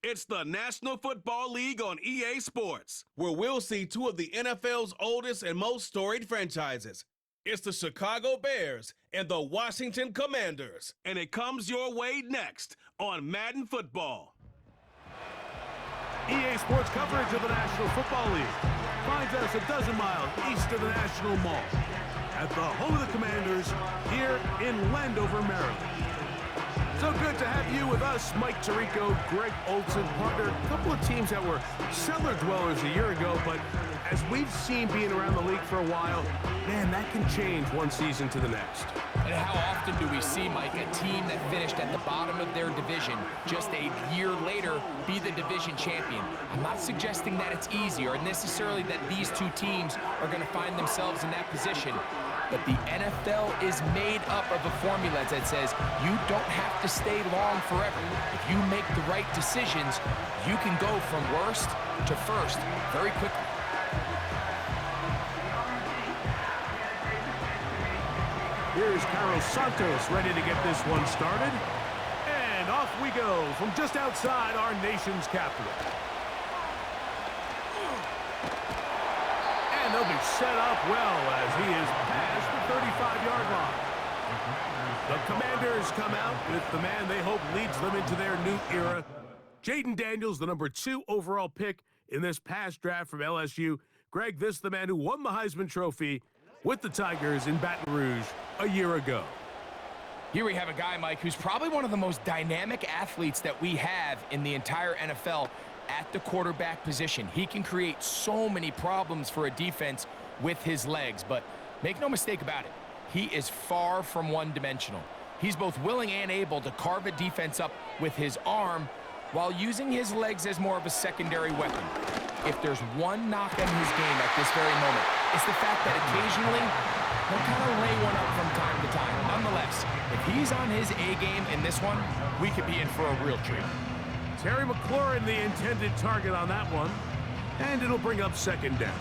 It's the National Football League on EA Sports, where we'll see two of the NFL's oldest and most storied franchises. It's the Chicago Bears and the Washington Commanders. And it comes your way next on Madden Football. EA Sports coverage of the National Football League finds us a dozen miles east of the National Mall at the home of the Commanders here in Landover, Maryland. So good to have you with us, Mike Tirico, Greg Olson, partner. A couple of teams that were cellar dwellers a year ago, but as we've seen being around the league for a while, man, that can change one season to the next. And how often do we see, Mike, a team that finished at the bottom of their division just a year later be the division champion? I'm not suggesting that it's easy or necessarily that these two teams are going to find themselves in that position. But the NFL is made up of a formula that says you don't have to stay long forever. If you make the right decisions, you can go from worst to first very quickly. Here's Carlos Santos ready to get this one started. And off we go from just outside our nation's capital. And they'll be set up well as he is past the 35-yard line. The Commanders come out with the man they hope leads them into their new era. Jayden Daniels, the number 2 overall pick in this past draft from LSU. Greg, this is the man who won the Heisman Trophy with the Tigers in Baton Rouge a year ago. Here we have a guy, Mike, who's probably one of the most dynamic athletes that we have in the entire NFL at the quarterback position. He can create so many problems for a defense with his legs, but make no mistake about it, he is far from one-dimensional. He's both willing and able to carve a defense up with his arm while using his legs as more of a secondary weapon. If there's one knock on his game at this very moment, it's the fact that occasionally he'll kind of lay one up from time to time. Nonetheless, if he's on his A-game in this one, we could be in for a real treat. Terry McLaurin, the intended target on that one, and it'll bring up second down.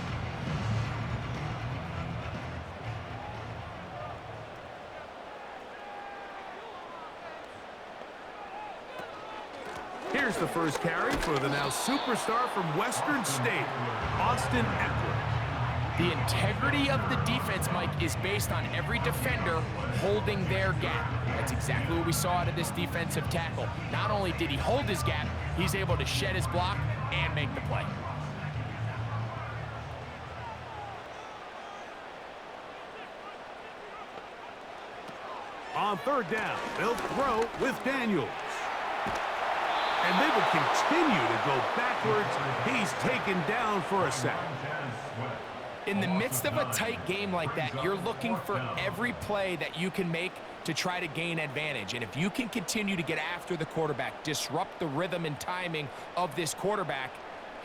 Here's the first carry for the now superstar from Western State, Austin Eckler. The integrity of the defense, Mike, is based on every defender holding their gap. That's exactly what we saw out of this defensive tackle. Not only did he hold his gap, he's able to shed his block and make the play. On third down, they'll throw with Daniels. And they will continue to go backwards. He's taken down for a sack. In the midst of a tight game like that, you're looking for every play that you can make to try to gain advantage. And if you can continue to get after the quarterback, disrupt the rhythm and timing of this quarterback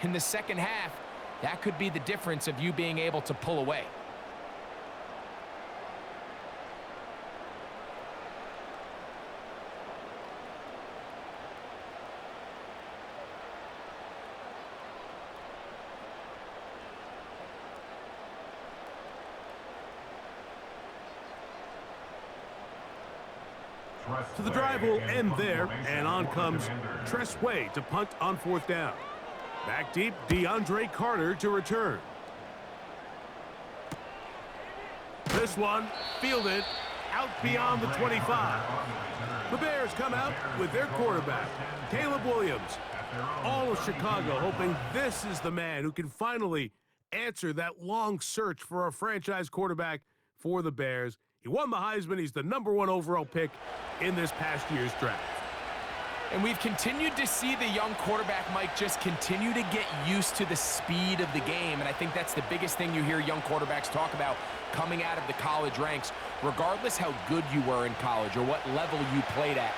in the second half, that could be the difference of you being able to pull away. So the drive will end there, and on comes Tress Way to punt on fourth down. Back deep, DeAndre Carter to return. This one fielded out beyond the 25. The Bears come out with their quarterback, Caleb Williams. All of Chicago hoping this is the man who can finally answer that long search for a franchise quarterback for the Bears. He won the Heisman. He's the number 1 overall pick in this past year's draft. And we've continued to see the young quarterback, Mike, just continue to get used to the speed of the game. And I think that's the biggest thing you hear young quarterbacks talk about coming out of the college ranks. Regardless how good you were in college or what level you played at,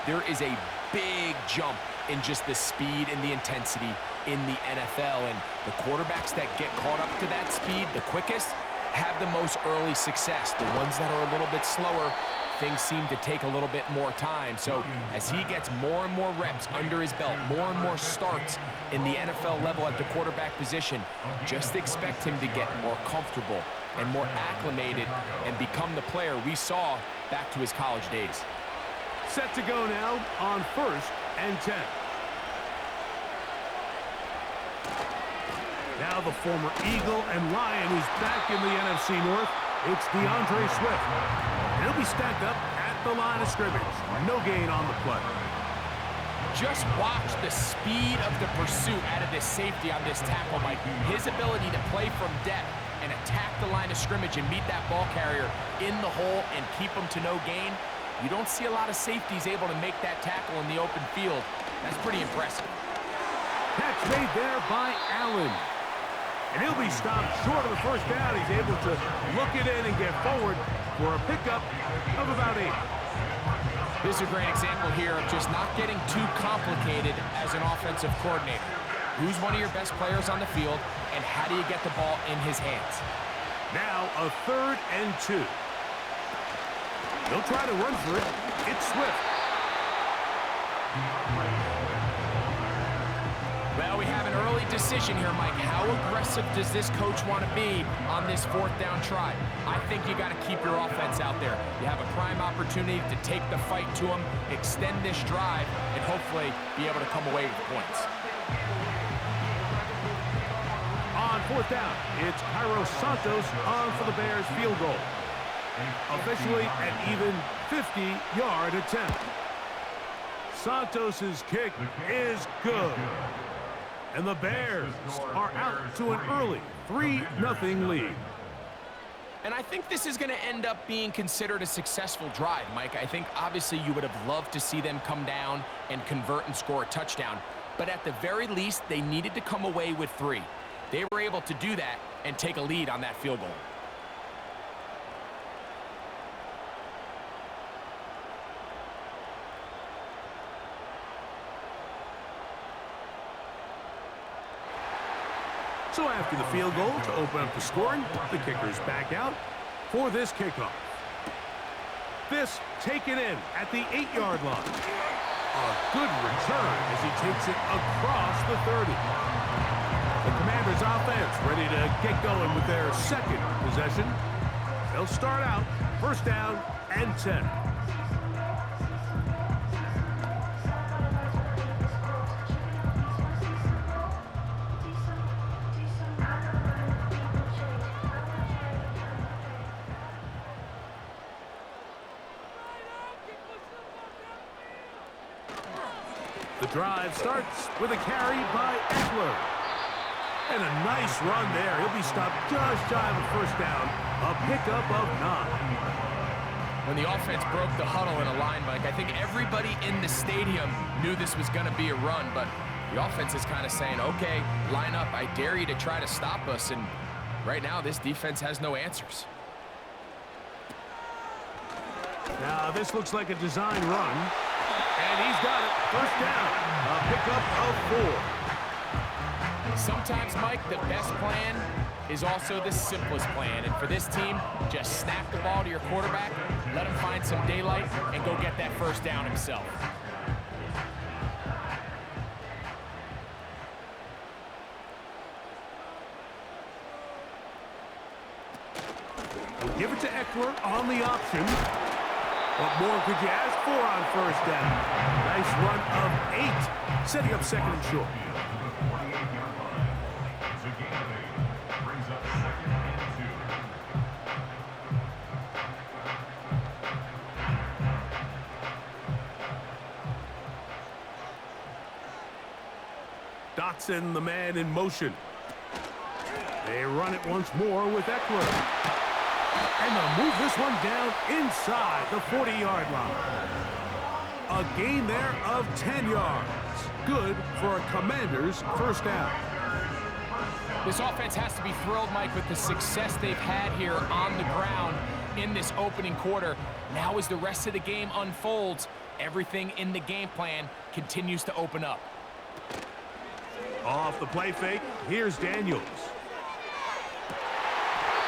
there is a big jump in just the speed and the intensity in the NFL. And the quarterbacks that get caught up to that speed the quickest have the most early success. The ones that are a little bit slower, things seem to take a little bit more time. So as he gets more and more reps under his belt, more and more starts in the NFL level at the quarterback position, just expect him to get more comfortable and more acclimated and become the player we saw back to his college days. Set to go now on 1st and 10. Now the former Eagle and Lion who's back in the NFC North. It's DeAndre Swift. And he'll be stacked up at the line of scrimmage. No gain on the play. Just watch the speed of the pursuit out of this safety on this tackle, Mike. His ability to play from depth and attack the line of scrimmage and meet that ball carrier in the hole and keep him to no gain. You don't see a lot of safeties able to make that tackle in the open field. That's pretty impressive. Catch made there by Allen. And he'll be stopped short of the first down. He's able to look it in and get forward for a pickup of about 8. This is a great example here of just not getting too complicated as an offensive coordinator. Who's one of your best players on the field, and how do you get the ball in his hands? Now a 3rd and 2. They'll try to run for it. It's Swift. Well, we have an early decision here, Mike. How aggressive does this coach want to be on this 4th down try? I think you got to keep your offense out there. You have a prime opportunity to take the fight to them, extend this drive, and hopefully be able to come away with points. On 4th down, it's Cairo Santos on for the Bears field goal. Officially an even 50-yard attempt. Santos's kick is good. And the Bears are out to an early 3-0 lead. And I think this is going to end up being considered a successful drive, Mike. I think obviously you would have loved to see them come down and convert and score a touchdown. But at the very least, they needed to come away with 3. They were able to do that and take a lead on that field goal. So after the field goal to open up the scoring, the kicker's back out for this kickoff. This taken in at the 8-yard line. A good return as he takes it across the 30. The Commanders' offense ready to get going with their 2nd possession. They'll start out 1st down and 10. The drive starts with a carry by Eckler. And a nice run there. He'll be stopped just shy of a 1st down. A pickup of 9. When the offense broke the huddle in a line, Mike, I think everybody in the stadium knew this was going to be a run, but the offense is kind of saying, okay, line up. I dare you to try to stop us. And right now, this defense has no answers. Now, this looks like a design run. And he's got it. 1st down. A pickup of 4. Sometimes, Mike, the best plan is also the simplest plan. And for this team, just snap the ball to your quarterback, let him find some daylight, and go get that 1st down himself. We'll give it to Eckler on the option. What more could you ask for on 1st down? Nice run of 8, setting up 2nd and short. Dotson, the man in motion. They run it once more with Eckler. And they'll move this one down inside the 40-yard line. A gain there of 10 yards. Good for a Commanders 1st down. This offense has to be thrilled, Mike, with the success they've had here on the ground in this opening quarter. Now as the rest of the game unfolds, everything in the game plan continues to open up. Off the play fake, here's Daniels.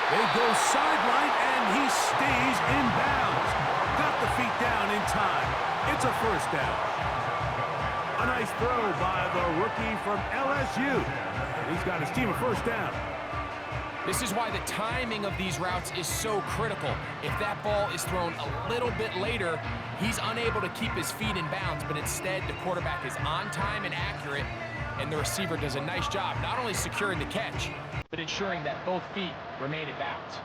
They go sideline, and he stays in bounds. Got the feet down in time. It's a 1st down. A nice throw by the rookie from LSU. And he's got his team a 1st down. This is why the timing of these routes is so critical. If that ball is thrown a little bit later, he's unable to keep his feet in bounds, but instead the quarterback is on time and accurate, and the receiver does a nice job not only securing the catch, but ensuring that both feet remain in bounds.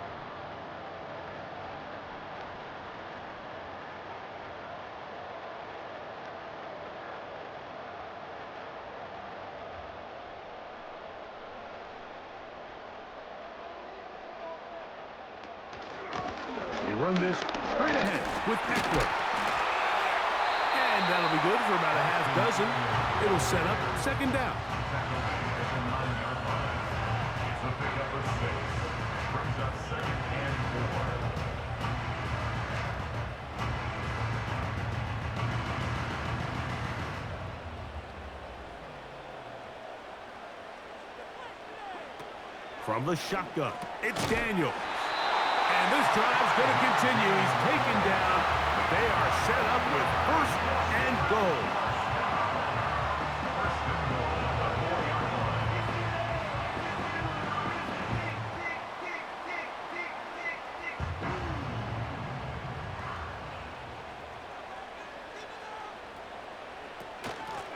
Run this straight ahead with Eckler. And that'll be good for about a half dozen. It'll set up second down. From the shotgun, it's Daniel. And this drive's going to continue. He's taken down. They are set up with first and goal.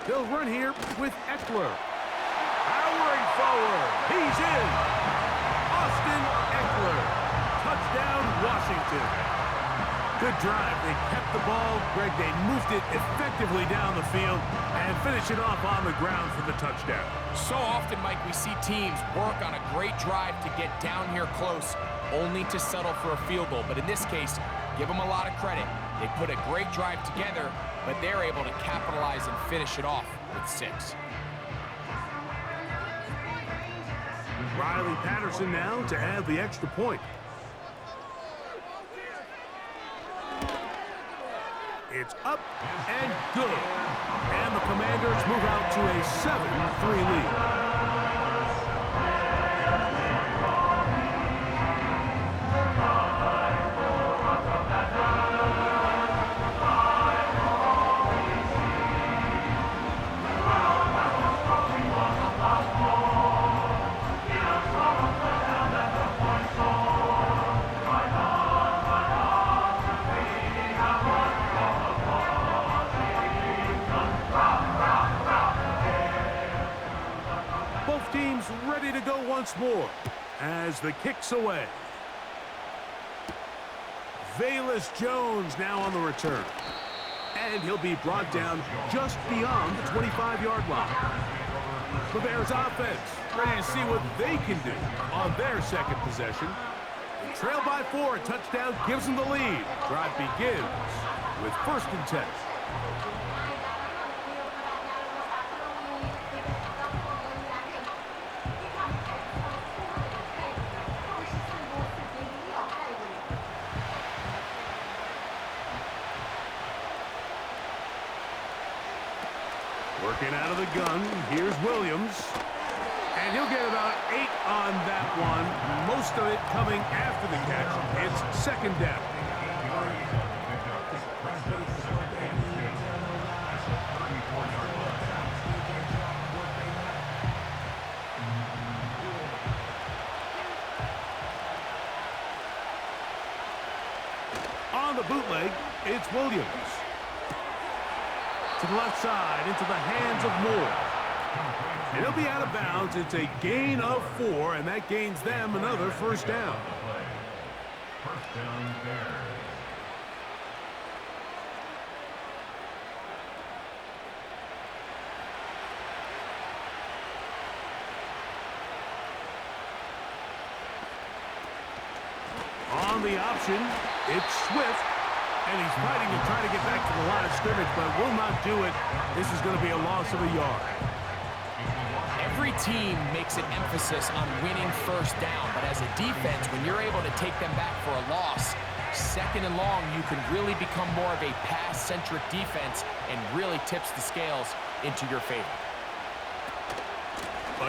They'll run here with Eckler. Powering forward. He's in. Austin Eckler. Touchdown, Washington. Good drive. They kept the ball. Greg, they moved it effectively down the field and finish it off on the ground for the touchdown. So often, Mike, we see teams work on a great drive to get down here close, only to settle for a field goal. But in this case, give them a lot of credit. They put a great drive together, but they're able to capitalize and finish it off with 6. Riley Patterson now to add the extra point. It's up and good. And the Commanders move out to a 7-3 lead. Ready to go once more as the kick's away. Velus Jones now on the return. And he'll be brought down just beyond the 25-yard line. The Bears offense ready to see what they can do on their second possession. They trail by 4. A touchdown gives them the lead. Drive begins with 1st and 10. Working out of the gun, here's Williams. And he'll get about 8 on that one. Most of it coming after the catch. It's 2nd down. On the bootleg, it's Williams. To the left side, into the hands of Moore. And he'll be out of bounds. It's a gain of 4, and that gains them another 1st down. First down there. On the option, it's Swift. And he's fighting to try to get back to the line of scrimmage, but will not do it. This is going to be a loss of a yard. Every team makes an emphasis on winning 1st down, but as a defense, when you're able to take them back for a loss, 2nd and long, you can really become more of a pass-centric defense and really tips the scales into your favor.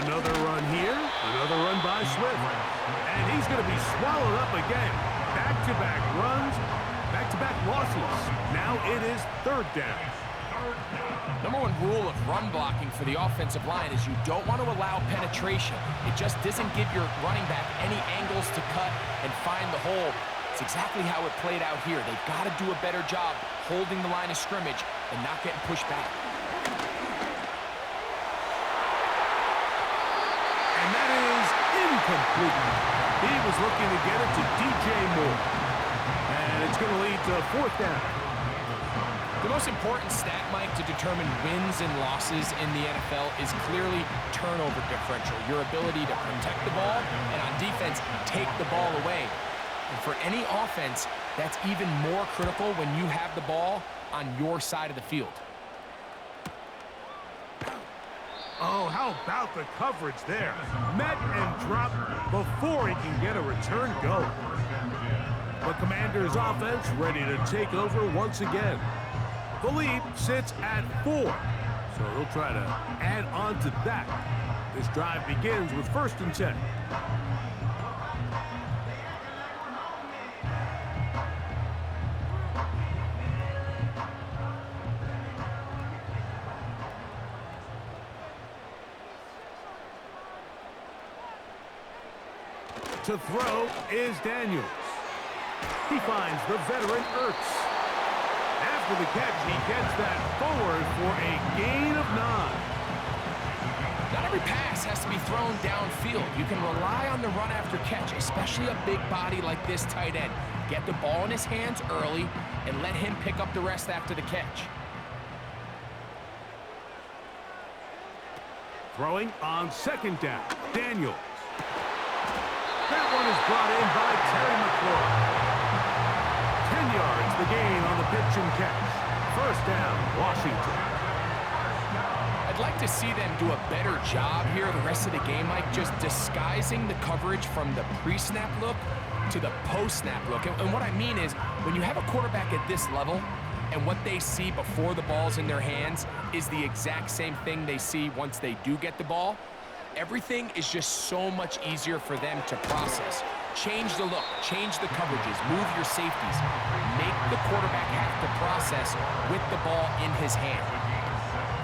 Another run here, another run by Swift. And he's going to be swallowed up again. Back-to-back runs. Back-to-back losses. Now it is 3rd down. Number one rule of run blocking for the offensive line is you don't want to allow penetration. It just doesn't give your running back any angles to cut and find the hole. It's exactly how it played out here. They've got to do a better job holding the line of scrimmage and not getting pushed back. And that is incomplete. He was looking to get it to DJ Moore. And it's going to lead to a 4th down. The most important stat, Mike, to determine wins and losses in the NFL is clearly turnover differential, your ability to protect the ball and on defense take the ball away. And for any offense, that's even more critical when you have the ball on your side of the field. Oh, how about the coverage there? Met and dropped before he can get a return go. The Commanders' offense ready to take over once again. The lead sits at 4, so they'll try to add on to that. This drive begins with 1st and 10. To throw is Daniels. He finds the veteran Ertz. After the catch, he gets that forward for a gain of 9. Not every pass has to be thrown downfield. You can rely on the run after catch, especially a big body like this tight end. Get the ball in his hands early and let him pick up the rest after the catch. Throwing on 2nd down, Daniels. That one is brought in by Terry McLaurin. 10 yards the gain on the pitch and catch. 1st down, Washington. I'd like to see them do a better job here the rest of the game, Mike, just disguising the coverage from the pre-snap look to the post-snap look. And what I mean is, when you have a quarterback at this level, and what they see before the ball's in their hands is the exact same thing they see once they do get the ball, everything is just so much easier for them to process. Change the look, change the coverages, move your safeties. Make the quarterback have to process with the ball in his hand.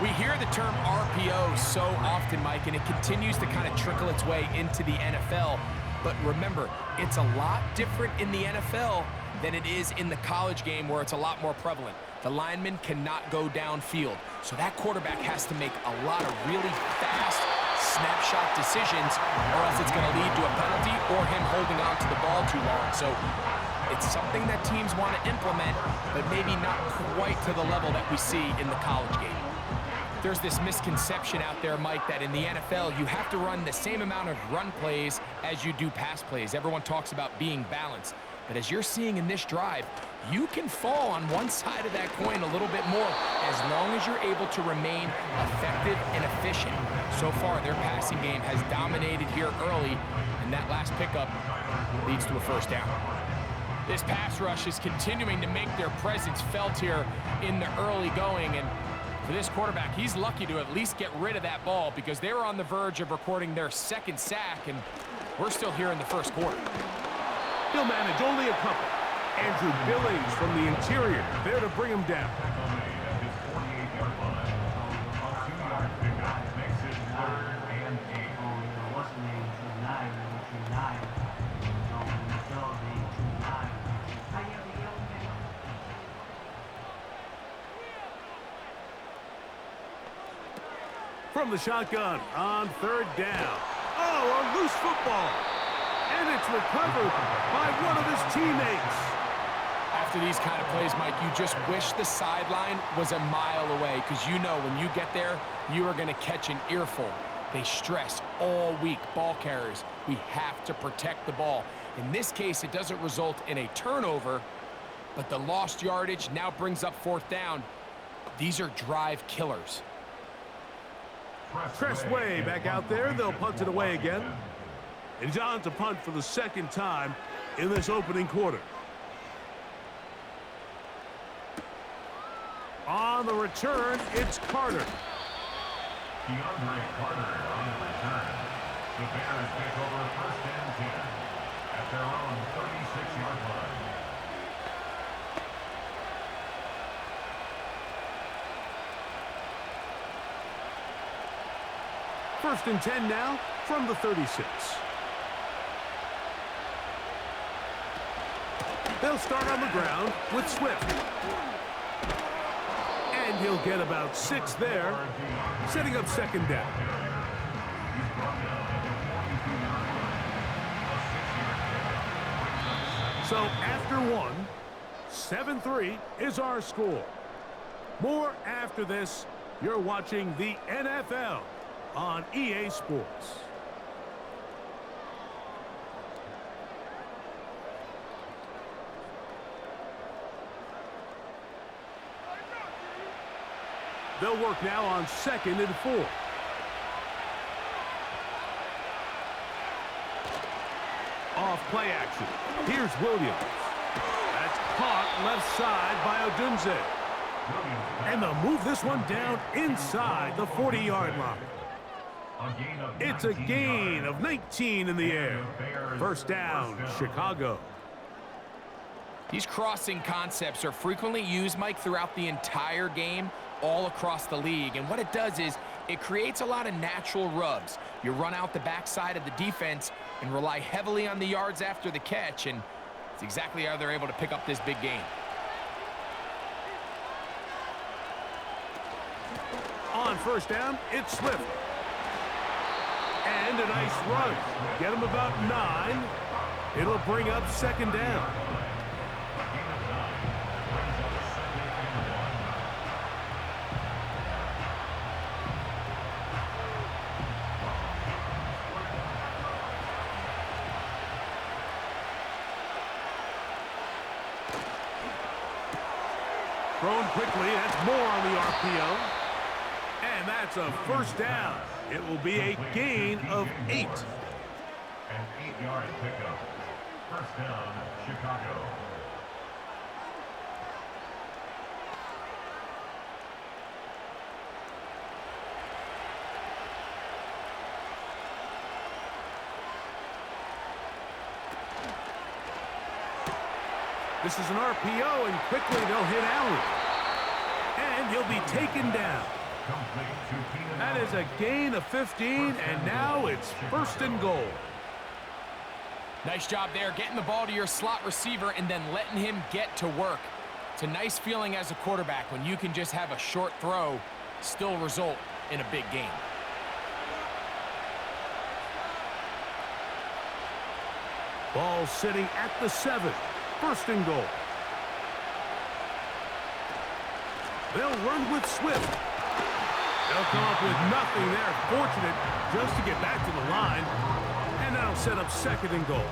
We hear the term RPO so often, Mike, and it continues to kind of trickle its way into the NFL. But remember, it's a lot different in the NFL than it is in the college game where it's a lot more prevalent. The lineman cannot go downfield, so that quarterback has to make a lot of really fast snapshot decisions, or else it's going to lead to a penalty or him holding on to the ball too long. So it's something that teams want to implement, but maybe not quite to the level that we see in the college game. There's this misconception out there, Mike, that in the NFL you have to run the same amount of run plays as you do pass plays. Everyone talks about being balanced. But as you're seeing in this drive, you can fall on one side of that coin a little bit more as long as you're able to remain effective and efficient. So far, their passing game has dominated here early, and that last pickup leads to a 1st down. This pass rush is continuing to make their presence felt here in the early going, and for this quarterback, he's lucky to at least get rid of that ball because they were on the verge of recording their 2nd sack, and we're still here in the 1st quarter. He'll manage only a couple. Andrew Billings from the interior, there to bring him down. From the shotgun on 3rd down. Oh, a loose football. And it's recovered by one of his teammates. After these kind of plays, Mike, you just wish the sideline was a mile away because you know when you get there, you are going to catch an earful. They stress all week, ball carriers. We have to protect the ball. In this case, it doesn't result in a turnover, but the lost yardage now brings up 4th down. These are drive killers. Tressway back out there. They'll punt it away again. And John to punt for the 2nd time in this opening quarter. On the return, it's Carter. DeAndre Carter on the return. The Bears take over 1st and 10 at their own 36-yard line. First and 10 now from the 36. They'll start on the ground with Swift. And he'll get about 6 there, setting up second down. So after one, 7-3 is our score. More after this. You're watching the NFL on EA Sports. They'll work now on 2nd and 4. Off play action. Here's Williams. That's caught left side by Odunze. And they'll move this one down inside the 40-yard line. It's a gain of 19 in the air. First down, Chicago. These crossing concepts are frequently used, Mike, throughout the entire game, all across the league. And what it does is it creates a lot of natural rubs. You run out the backside of the defense and rely heavily on the yards after the catch, and it's exactly how they're able to pick up this big game. On first down, it's Swift. And a nice run. Get him about 9. It'll bring up second down. Thrown quickly, that's more on the RPO. And that's a first down. It will be a gain of 8. An 8-yard pickup. First down, Chicago. This is an RPO, and quickly they'll hit Allen. And he'll be taken down. That is a gain of 15, and now it's first and goal. Nice job there, getting the ball to your slot receiver and then letting him get to work. It's a nice feeling as a quarterback when you can just have a short throw, still result in a big game. Ball sitting at the 7. First and goal. They'll run with Swift. They'll come up with nothing there. Fortunate just to get back to the line. And that'll set up second and goal.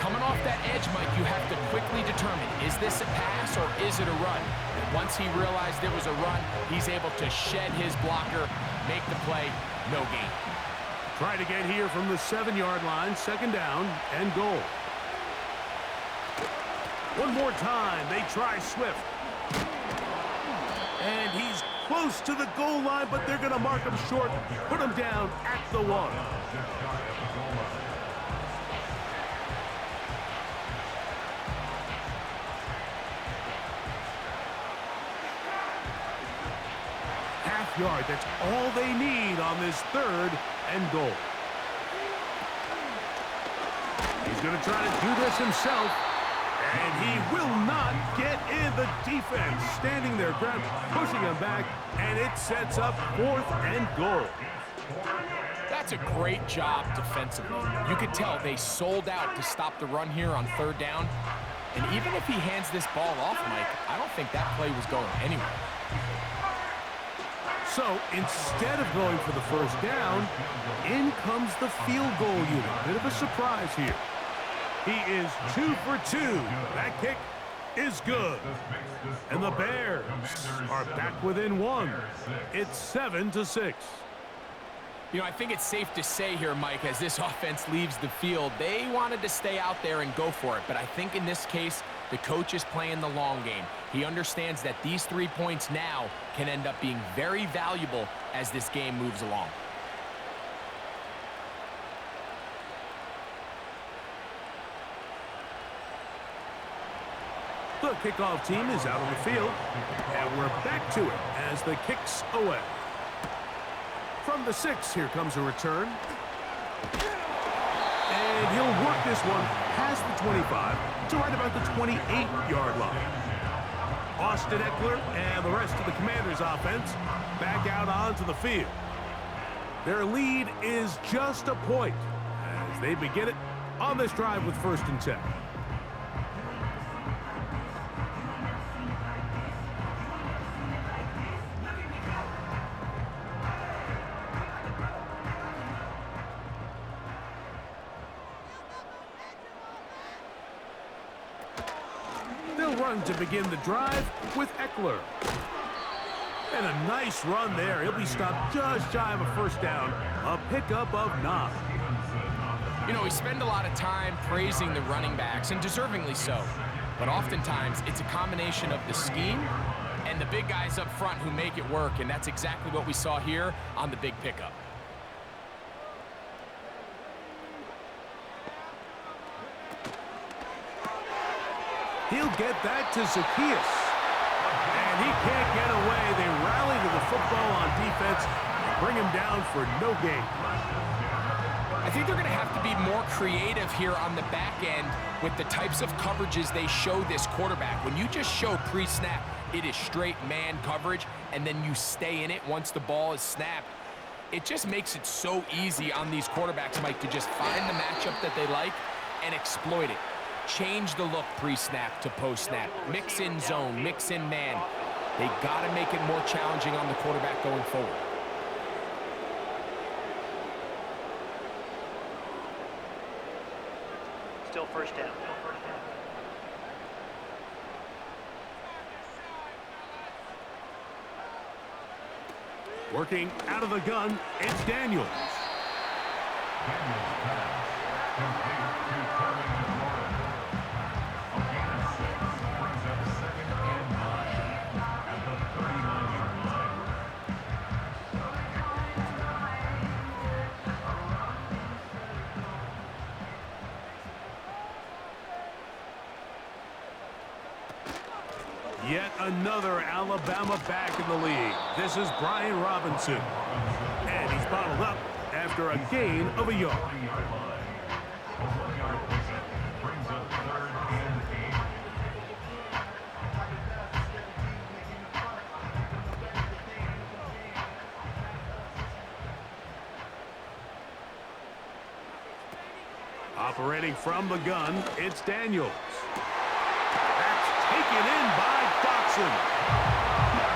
Coming off that edge, Mike, you have to quickly determine, is this a pass or is it a run? And once he realized it was a run, he's able to shed his blocker, make the play, no gain. Try to get here from the 7-yard line, second down and goal. One more time, they try Swift. And he's close to the goal line, but they're going to mark him short, put him down at the 1. Half yard, that's all they need on this third and goal. He's going to try to do this himself. And he will not get in. The defense standing their ground, pushing him back, and it sets up 4th and goal. That's a great job defensively. You could tell they sold out to stop the run here on third down. And even if he hands this ball off, Mike, I don't think that play was going anywhere. So instead of going for the first down, in comes the field goal unit. Bit of a surprise here. He is 2 for 2. That kick is good. And the Bears are back within 1. It's 7-6. You know, I think it's safe to say here, Mike, as this offense leaves the field, they wanted to stay out there and go for it. But I think in this case, the coach is playing the long game. He understands that these 3 points now can end up being very valuable as this game moves along. The kickoff team is out on the field, and we're back to it as the kick's away. From the 6, here comes a return. And he'll work this one past the 25 to right about the 28-yard line. Austin Eckler and the rest of the Commanders' offense back out onto the field. Their lead is just a point as they begin it on this drive with 1st and 10. They'll run to begin the drive with Eckler. And a nice run there. He'll be stopped just shy of a 1st down. A pickup of 9. You know, we spend a lot of time praising the running backs, and deservingly so. But oftentimes, it's a combination of the scheme and the big guys up front who make it work, and that's exactly what we saw here on the big pickup. He'll get that to Zacchaeus. And he can't get away. They rally to the football on defense and bring him down for no gain. I think they're going to have to be more creative here on the back end with the types of coverages they show this quarterback. When you just show pre-snap, it is straight man coverage, and then you stay in it once the ball is snapped. It just makes it so easy on these quarterbacks, Mike, to just find the matchup that they like and exploit it. Change the look pre-snap to post-snap. Mix in zone, mix in man. They got to make it more challenging on the quarterback going forward. Still 1st down. Working out of the gun, it's Daniels. Daniels pass. Complete to Terry McLaurin. A gain of 6 brings up 2nd and 9 at the 39-yard line. Yet another Alabama back in the league. This is Brian Robinson. And he's bottled up after a gain of a yard. 40-yard line. A 1-yard pickup brings up 3rd and 8. Operating from the gun, it's Daniels. That's taken in by Dotson.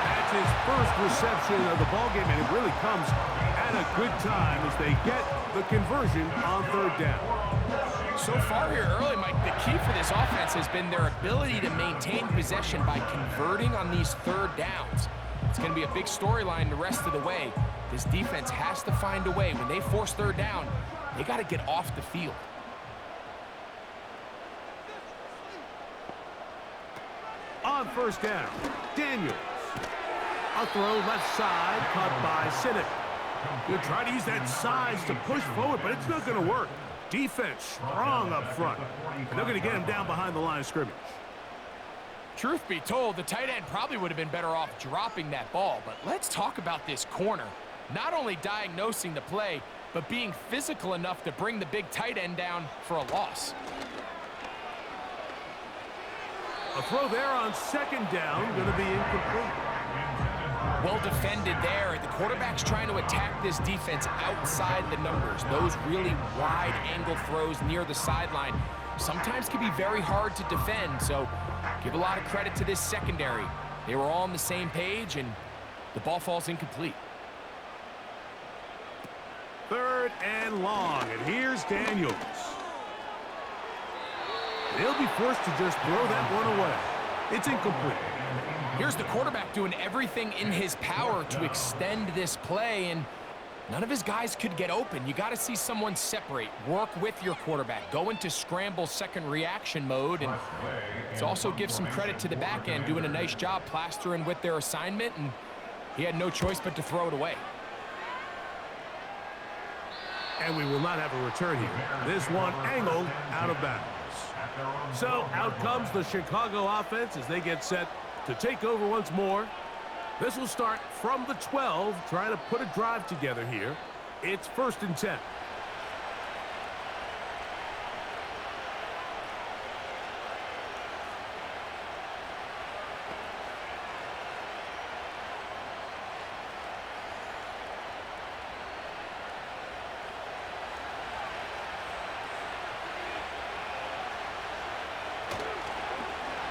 That's his first reception of the ballgame, and it really comes at a good time as they get the conversion on 3rd down. So far here early, Mike, the key for this offense has been their ability to maintain possession by converting on these 3rd downs. It's going to be a big storyline the rest of the way. This defense has to find a way. When they force 3rd down, they got to get off the field. On 1st down, Daniels. A throw left side, caught by Sinnott. He'll try to use that size to push forward, but it's not going to work. Defense strong up front. And they're going to get him down behind the line of scrimmage. Truth be told, the tight end probably would have been better off dropping that ball. But let's talk about this corner. Not only diagnosing the play, but being physical enough to bring the big tight end down for a loss. A throw there on 2nd down, going to be incomplete. Well defended there. The quarterback's trying to attack this defense outside the numbers. Those really wide angle throws near the sideline sometimes can be very hard to defend, so give a lot of credit to this secondary. They were all on the same page, and the ball falls incomplete. 3rd and long, and here's Daniels. They'll be forced to just throw that one away. It's incomplete. Here's the quarterback doing everything in his power to extend this play, and none of his guys could get open. You got to see someone separate, work with your quarterback, go into scramble second reaction mode, and it's also give some credit to the back end doing a nice job plastering with their assignment, and he had no choice but to throw it away. And we will not have a return here. This one angled out of bounds. So out comes the Chicago offense as they get set to take over once more This will start from the 12, trying to put a drive together here. It's 1st and 10.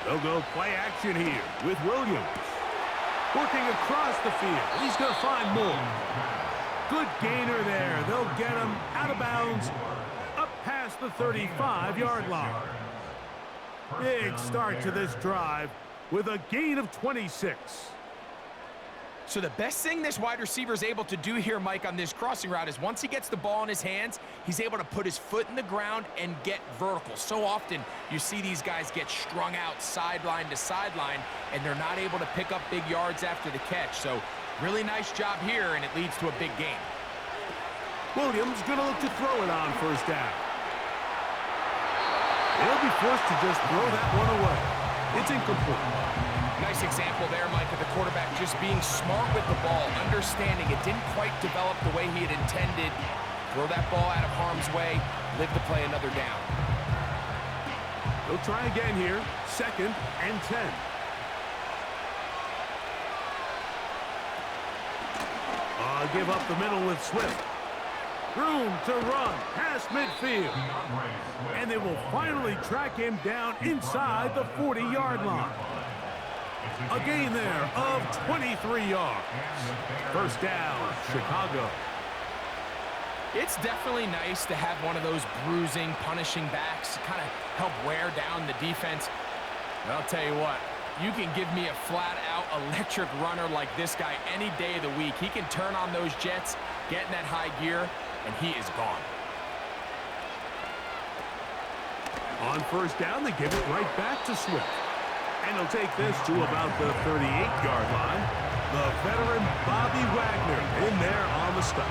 They'll go play action here with Williams. Working across the field. He's going to find more. Good gainer there. They'll get him out of bounds up past the 35-yard line. Big start to this drive with a gain of 26. So the best thing this wide receiver is able to do here, Mike, on this crossing route is once he gets the ball in his hands, he's able to put his foot in the ground and get vertical. So often you see these guys get strung out sideline to sideline, and they're not able to pick up big yards after the catch. So really nice job here, and it leads to a big gain. Williams going to look to throw it on 1st down. They'll be forced to just throw that one away. It's incomplete. Nice example there, Mike, of the quarterback just being smart with the ball, understanding it didn't quite develop the way he had intended. Throw that ball out of harm's way, live to play another down. They'll try again here, 2nd and 10. Give up the middle with Swift. Room to run past midfield. And they will finally track him down inside the 40-yard line. A gain there of 23 yards. 1st down, Chicago. It's definitely nice to have one of those bruising, punishing backs to kind of help wear down the defense. And I'll tell you what, you can give me a flat-out electric runner like this guy any day of the week. He can turn on those jets, get in that high gear, and he is gone. On 1st down, they give it right back to Swift. And he'll take this to about the 38-yard line. The veteran Bobby Wagner in there on the stop.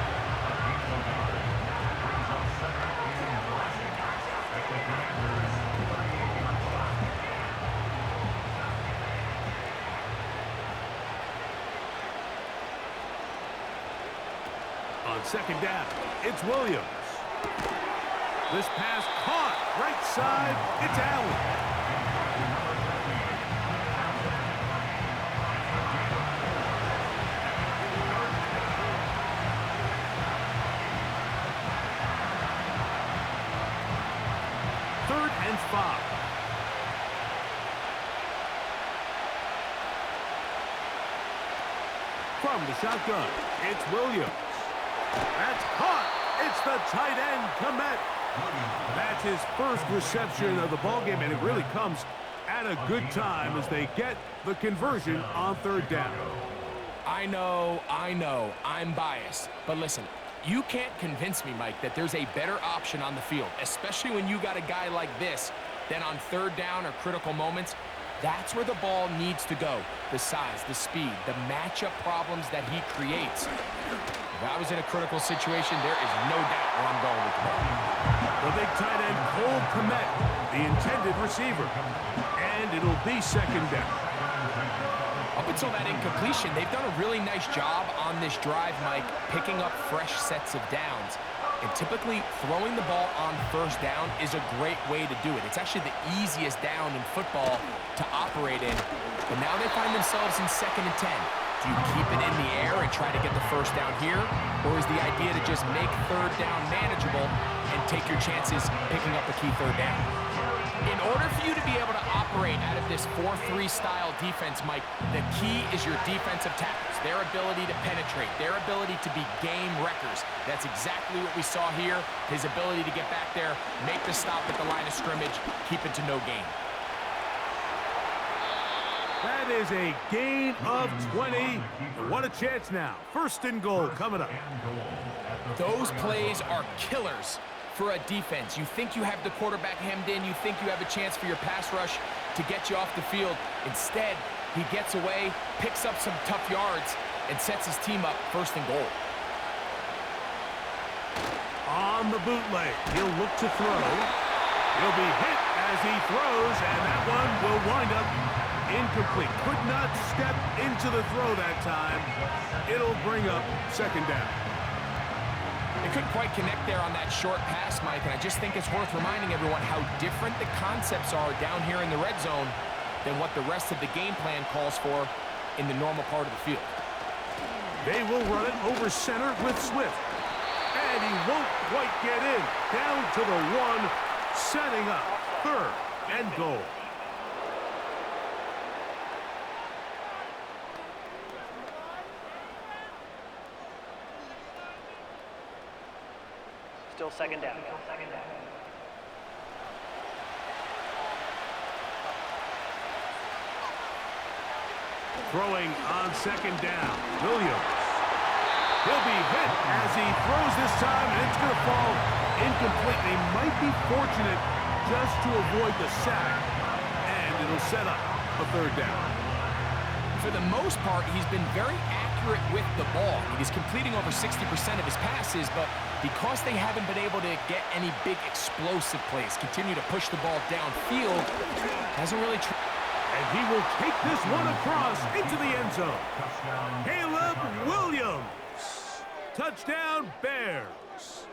On 2nd down, it's Williams. This pass caught right side. It's Allen. And 5. From the shotgun, it's Williams. That's caught. It's the tight end, Komet. That's his first reception of the ballgame, and it really comes at a good time as they get the conversion on 3rd down. I know, I'm biased, but listen, you can't convince me, Mike, that there's a better option on the field, especially when you got a guy like this, then on 3rd down or critical moments. That's where the ball needs to go. The size, the speed, the matchup problems that he creates. If I was in a critical situation, there is no doubt where I'm going with the ball. The big tight end, Cole Komet, the intended receiver. And it'll be 2nd down. Up until that incompletion, they've done a really nice job on this drive, Mike, picking up fresh sets of downs. And typically, throwing the ball on 1st down is a great way to do it. It's actually the easiest down in football to operate in. But now they find themselves in 2nd and 10. Do you keep it in the air and try to get the 1st down here? Or is the idea to just make 3rd down manageable and take your chances picking up a key 3rd down? In order for you to be able to operate out of this 4-3 style defense, Mike, the key is your defensive tackles, their ability to penetrate, their ability to be game wreckers. That's exactly what we saw here, his ability to get back there, make the stop at the line of scrimmage, keep it to no gain. That is a gain of 20. What a chance now. 1st and goal coming up. Those plays are killers for a defense. You think you have the quarterback hemmed in. You think you have a chance for your pass rush to get you off the field. Instead, he gets away, picks up some tough yards, and sets his team up 1st and goal. On the bootleg, he'll look to throw. He'll be hit as he throws, and that one will wind up Incomplete. Could not step into the throw that time. It'll bring up second down. They couldn't quite connect there on that short pass, Mike, and I just think it's worth reminding everyone how different the concepts are down here in the red zone than what the rest of the game plan calls for in the normal part of the field. They will run it over center with Swift. And he won't quite get in. Down to the 1, setting up 3rd and goal. Still second down. Throwing on second down, Williams. He'll be hit as he throws this time, and it's going to fall incomplete. They might be fortunate just to avoid the sack, and it'll set up a 3rd down. For the most part, he's been very accurate with the ball. He's completing over 60% of his passes, but because they haven't been able to get any big explosive plays, continue to push the ball downfield, hasn't really tried. And he will take this one across into the end zone. Caleb Williams. Touchdown, Bears.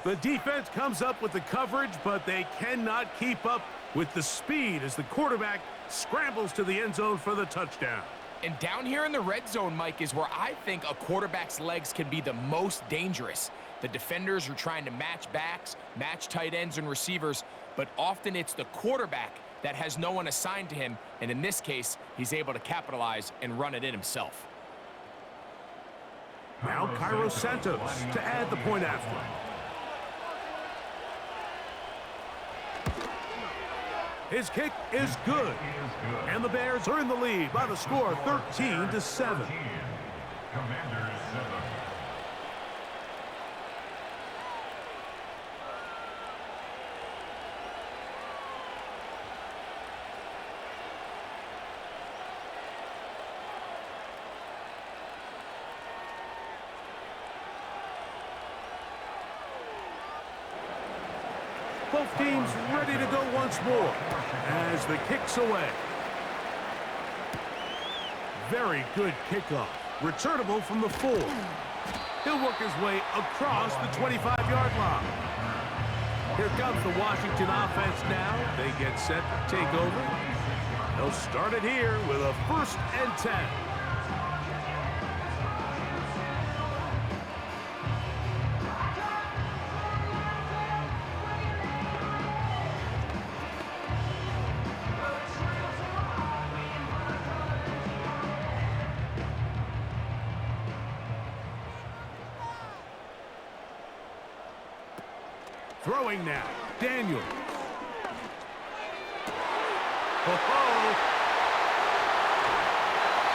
The defense comes up with the coverage, but they cannot keep up with the speed as the quarterback scrambles to the end zone for the touchdown. And down here in the red zone, Mike, is where I think a quarterback's legs can be the most dangerous. The defenders are trying to match backs, match tight ends and receivers, but often it's the quarterback that has no one assigned to him, and in this case, he's able to capitalize and run it in himself. Now Cairo Santos to add the point after. His kick is good. And the Bears are in the lead by the score of 13-7. Commanders 7. Both teams ready to go once more as the kick's away. Very good kickoff. Returnable from the 4. He'll work his way across the 25-yard line. Here comes the Washington offense now. They get set to take over. They'll start it here with a 1st and 10. Throwing now, Daniels.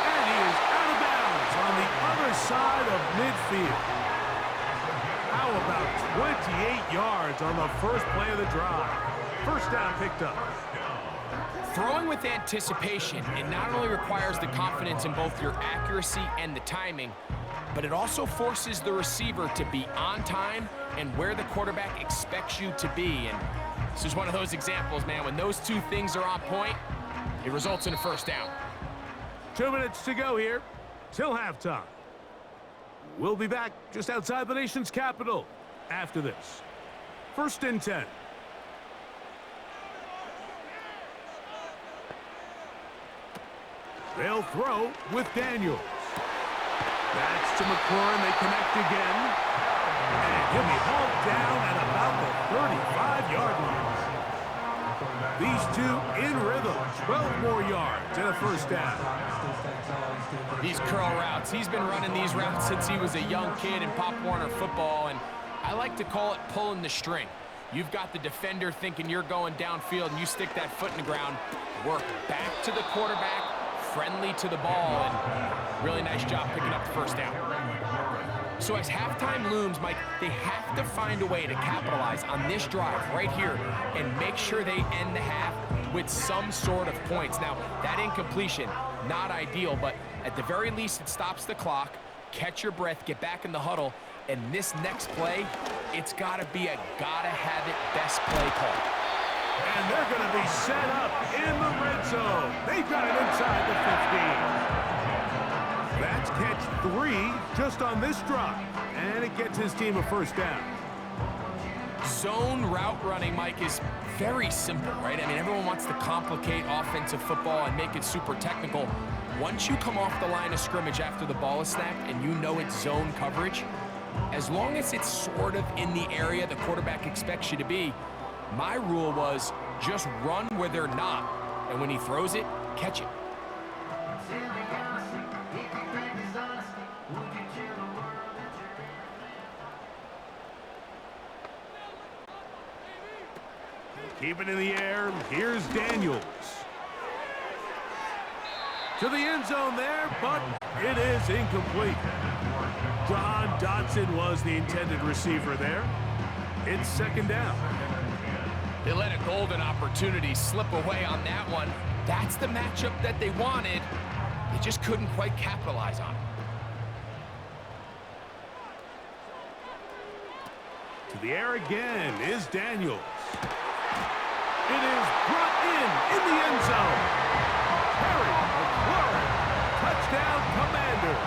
And he is out of bounds on the other side of midfield. How about 28 yards on the first play of the drive? 1st down picked up. Throwing with anticipation, it not only requires the confidence in both your accuracy and the timing, but it also forces the receiver to be on time and where the quarterback expects you to be. And this is one of those examples, man. When those two things are on point, it results in a 1st down. 2 minutes to go here till halftime. We'll be back just outside the nation's capital after this. 1st and 10. They'll throw with Daniels. That's to McLaurin. They connect again. And he'll be hauled down at about the 35-yard line. These two in rhythm. 12 more yards and a 1st down. These curl routes. He's been running these routes since he was a young kid in Pop Warner football, and I like to call it pulling the string. You've got the defender thinking you're going downfield, and you stick that foot in the ground, work back to the quarterback, friendly to the ball, and really nice job picking up the 1st down. So as halftime looms, Mike, they have to find a way to capitalize on this drive right here and make sure they end the half with some sort of points. Now, that incompletion, not ideal, but at the very least, it stops the clock. Catch your breath, get back in the huddle, and this next play, it's got to be a gotta-have-it best play call. And they're going to be set up in the red zone. They've got it inside the 15. That's catch 3 just on this drive. And it gets his team a first down. Zone route running, Mike, is very simple, right? I mean, everyone wants to complicate offensive football and make it super technical. Once you come off the line of scrimmage after the ball is snapped and you know it's zone coverage, as long as it's sort of in the area the quarterback expects you to be, my rule was just run where they're not. And when he throws it, catch it. Keep it in the air. Here's Daniels. To the end zone there, but it is incomplete. John Dotson was the intended receiver there. It's second down. They let a golden opportunity slip away on that one. That's the matchup that they wanted. They just couldn't quite capitalize on it. To the air again is Daniels. It is brought in the end zone. Parity, McLaurin, touchdown Commanders.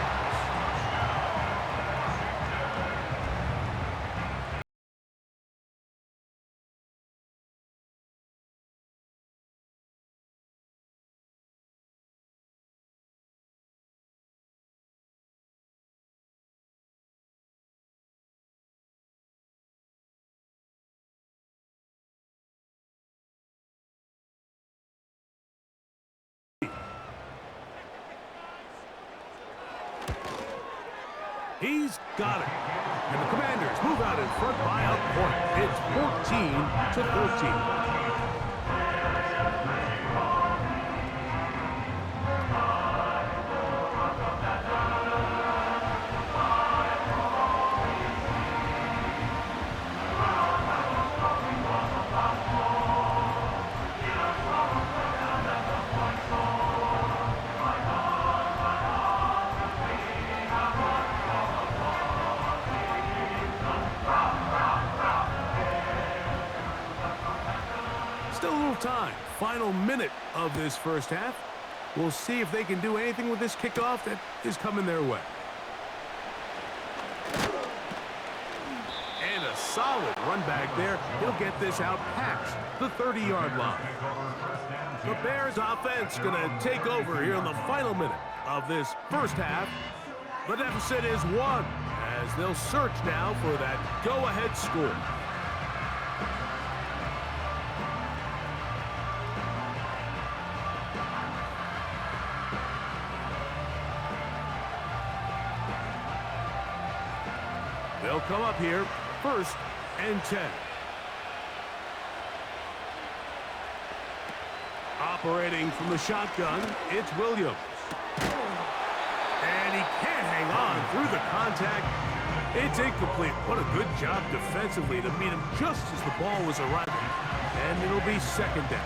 He's got it. And the Commanders move out in front by a point. It's 14-14. Time. Final minute of this first half. We'll see if they can do anything with this kickoff that is coming their way. And a solid run back there. He'll get this out past the 30-yard line. The Bears offense going to take over here in the final minute of this first half. The deficit is 1 as they'll search now for that go-ahead score. They'll come up here, 1st and 10. Operating from the shotgun, it's Williams. And he can't hang on through the contact. It's incomplete. What a good job defensively to meet him just as the ball was arriving. And it'll be second down.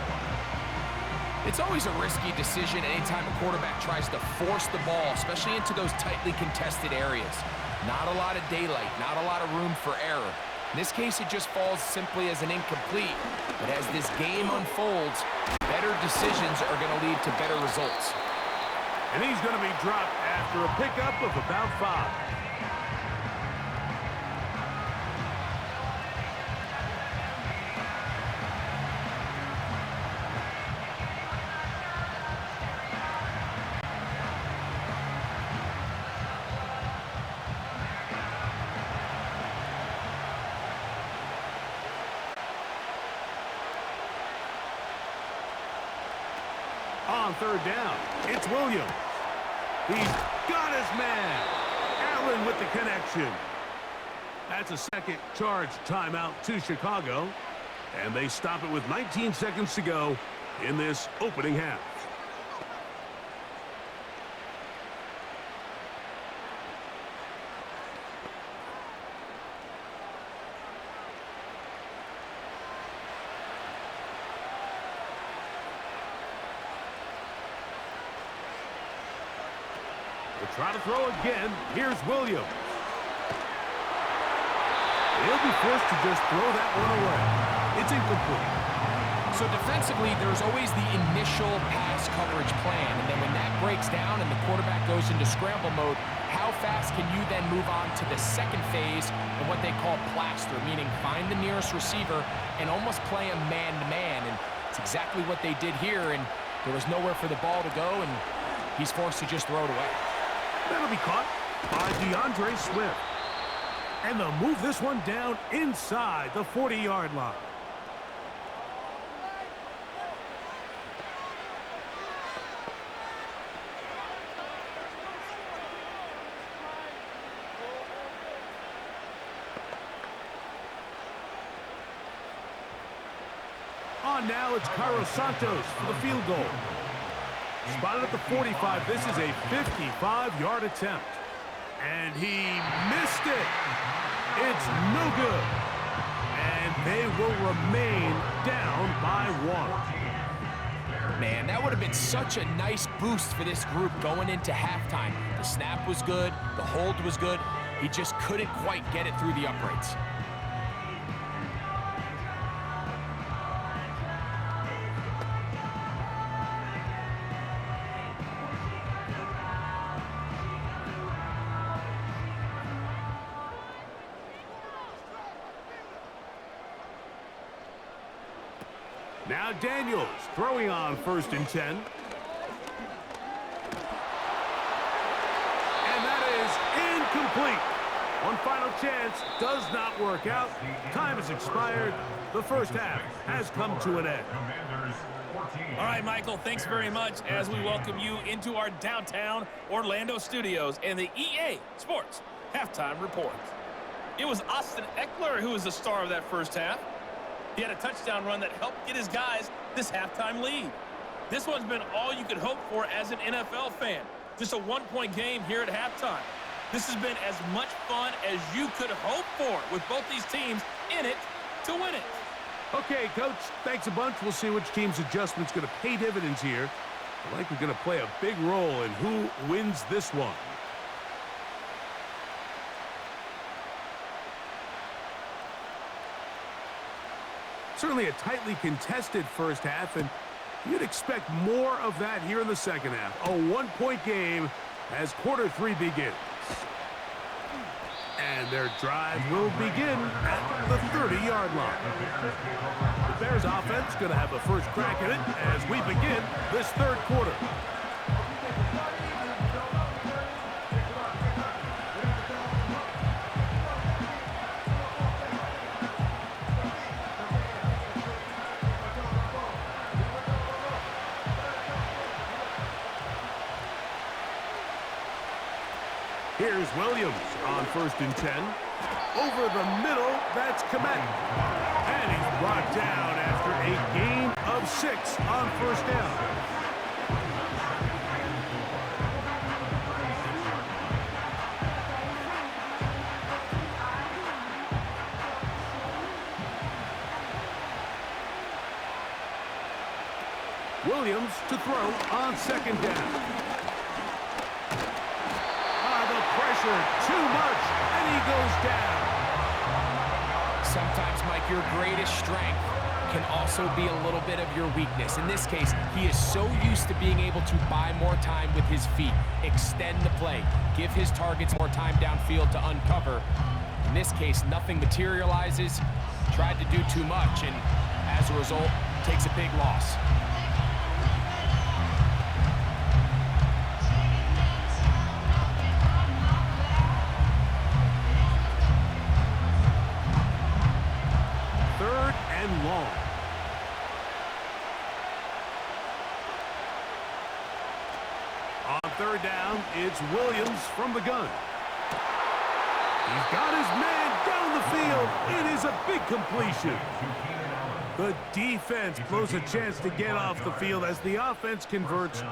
It's always a risky decision anytime a quarterback tries to force the ball, especially into those tightly contested areas. Not a lot of daylight, not a lot of room for error. In this case, it just falls simply as an incomplete. But as this game unfolds, better decisions are going to lead to better results. And he's going to be dropped after a pickup of about 5. On 3rd down, it's Williams. He's got his man. Allen with the connection. That's a second charge timeout to Chicago. And they stop it with 19 seconds to go in this opening half. They'll try to throw again. Here's Williams. He'll be forced to just throw that one away. It's incomplete. So defensively, there's always the initial pass coverage plan, and then when that breaks down and the quarterback goes into scramble mode, how fast can you then move on to the second phase and what they call plaster, meaning find the nearest receiver and almost play him man-to-man, and it's exactly what they did here, and there was nowhere for the ball to go, and he's forced to just throw it away. That'll be caught by DeAndre Swift. And they'll move this one down inside the 40-yard line. On now, it's Carlos Santos for the field goal. Spotted at the 45. This is a 55-yard attempt. And he missed it. It's no good. And they will remain down by 1. Man, that would have been such a nice boost for this group going into halftime. The snap was good. The hold was good. He just couldn't quite get it through the uprights. Now Daniels throwing on 1st and 10. And that is incomplete. One final chance does not work out. Time has expired. The first half has come to an end. All right, Michael, thanks very much as we welcome you into our downtown Orlando studios and the EA Sports Halftime Report. It was Austin Eckler who was the star of that first half. He had a touchdown run that helped get his guys this halftime lead. This one's been all you could hope for as an NFL fan. Just a one-point game here at halftime. This has been as much fun as you could hope for with both these teams in it to win it. Okay, Coach, thanks a bunch. We'll see which team's adjustment's going to pay dividends here. I think we're going to play a big role in who wins this one. Certainly a tightly contested first half, and you'd expect more of that here in the second half. A one-point game as quarter 3 begins. And their drive will begin at the 30-yard line. The Bears offense going to have the first crack at it as we begin this third quarter. Here's Williams on 1st and 10. Over the middle, that's Komet. And he's brought down after a gain of 6 on 1st down. Williams to throw on 2nd down. Too much, and he goes down. Sometimes, Mike, your greatest strength can also be a little bit of your weakness. In this case, he is so used to being able to buy more time with his feet, extend the play, give his targets more time downfield to uncover. In this case, nothing materializes, tried to do too much, and as a result, takes a big loss. Long. On 3rd down, it's Williams from the gun. He's got his man down the field. It is a big completion. The defense blows a chance to get off the field as the offense converts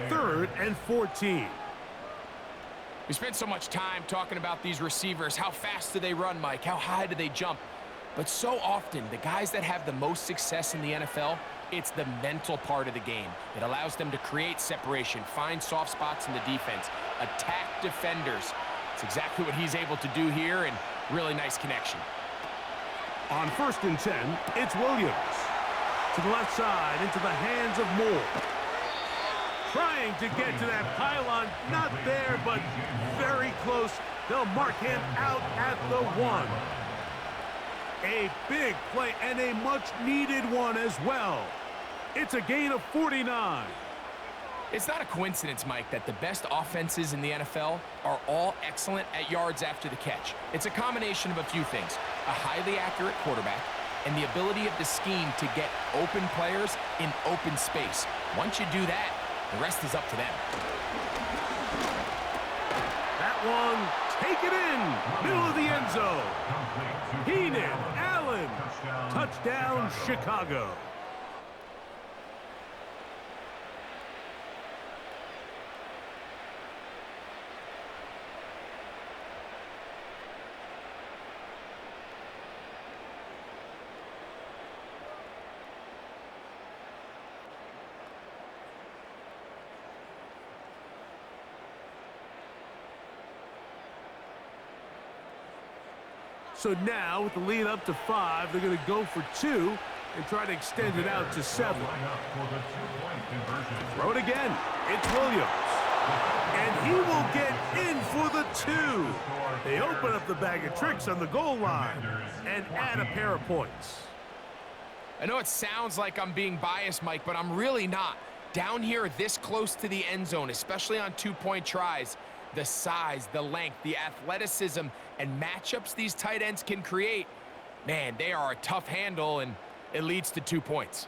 3rd and 14. We spent so much time talking about these receivers. How fast do they run, Mike? How high do they jump? But so often, the guys that have the most success in the NFL, it's the mental part of the game. It allows them to create separation, find soft spots in the defense, attack defenders. It's exactly what he's able to do here, and really nice connection. On 1st and 10, it's Williams. To the left side, into the hands of Moore. Trying to get to that pylon. Not there, but very close. They'll mark him out at the 1. A big play and a much-needed one as well. It's a gain of 49. It's not a coincidence, Mike, that the best offenses in the NFL are all excellent at yards after the catch. It's a combination of a few things. A highly accurate quarterback and the ability of the scheme to get open players in open space. Once you do that, the rest is up to them. That one, take it in, middle of the end zone. Keenan Allen, touchdown Chicago. So now, with the lead up to 5, they're going to go for 2 and try to extend it out to 7. Throw it again. It's Williams. And he will get in for the 2. They open up the bag of tricks on the goal line and add a pair of points. I know it sounds like I'm being biased, Mike, but I'm really not. Down here this close to the end zone, especially on 2-point tries, the size, the length, the athleticism, and matchups these tight ends can create, man, they are a tough handle, and it leads to 2 points.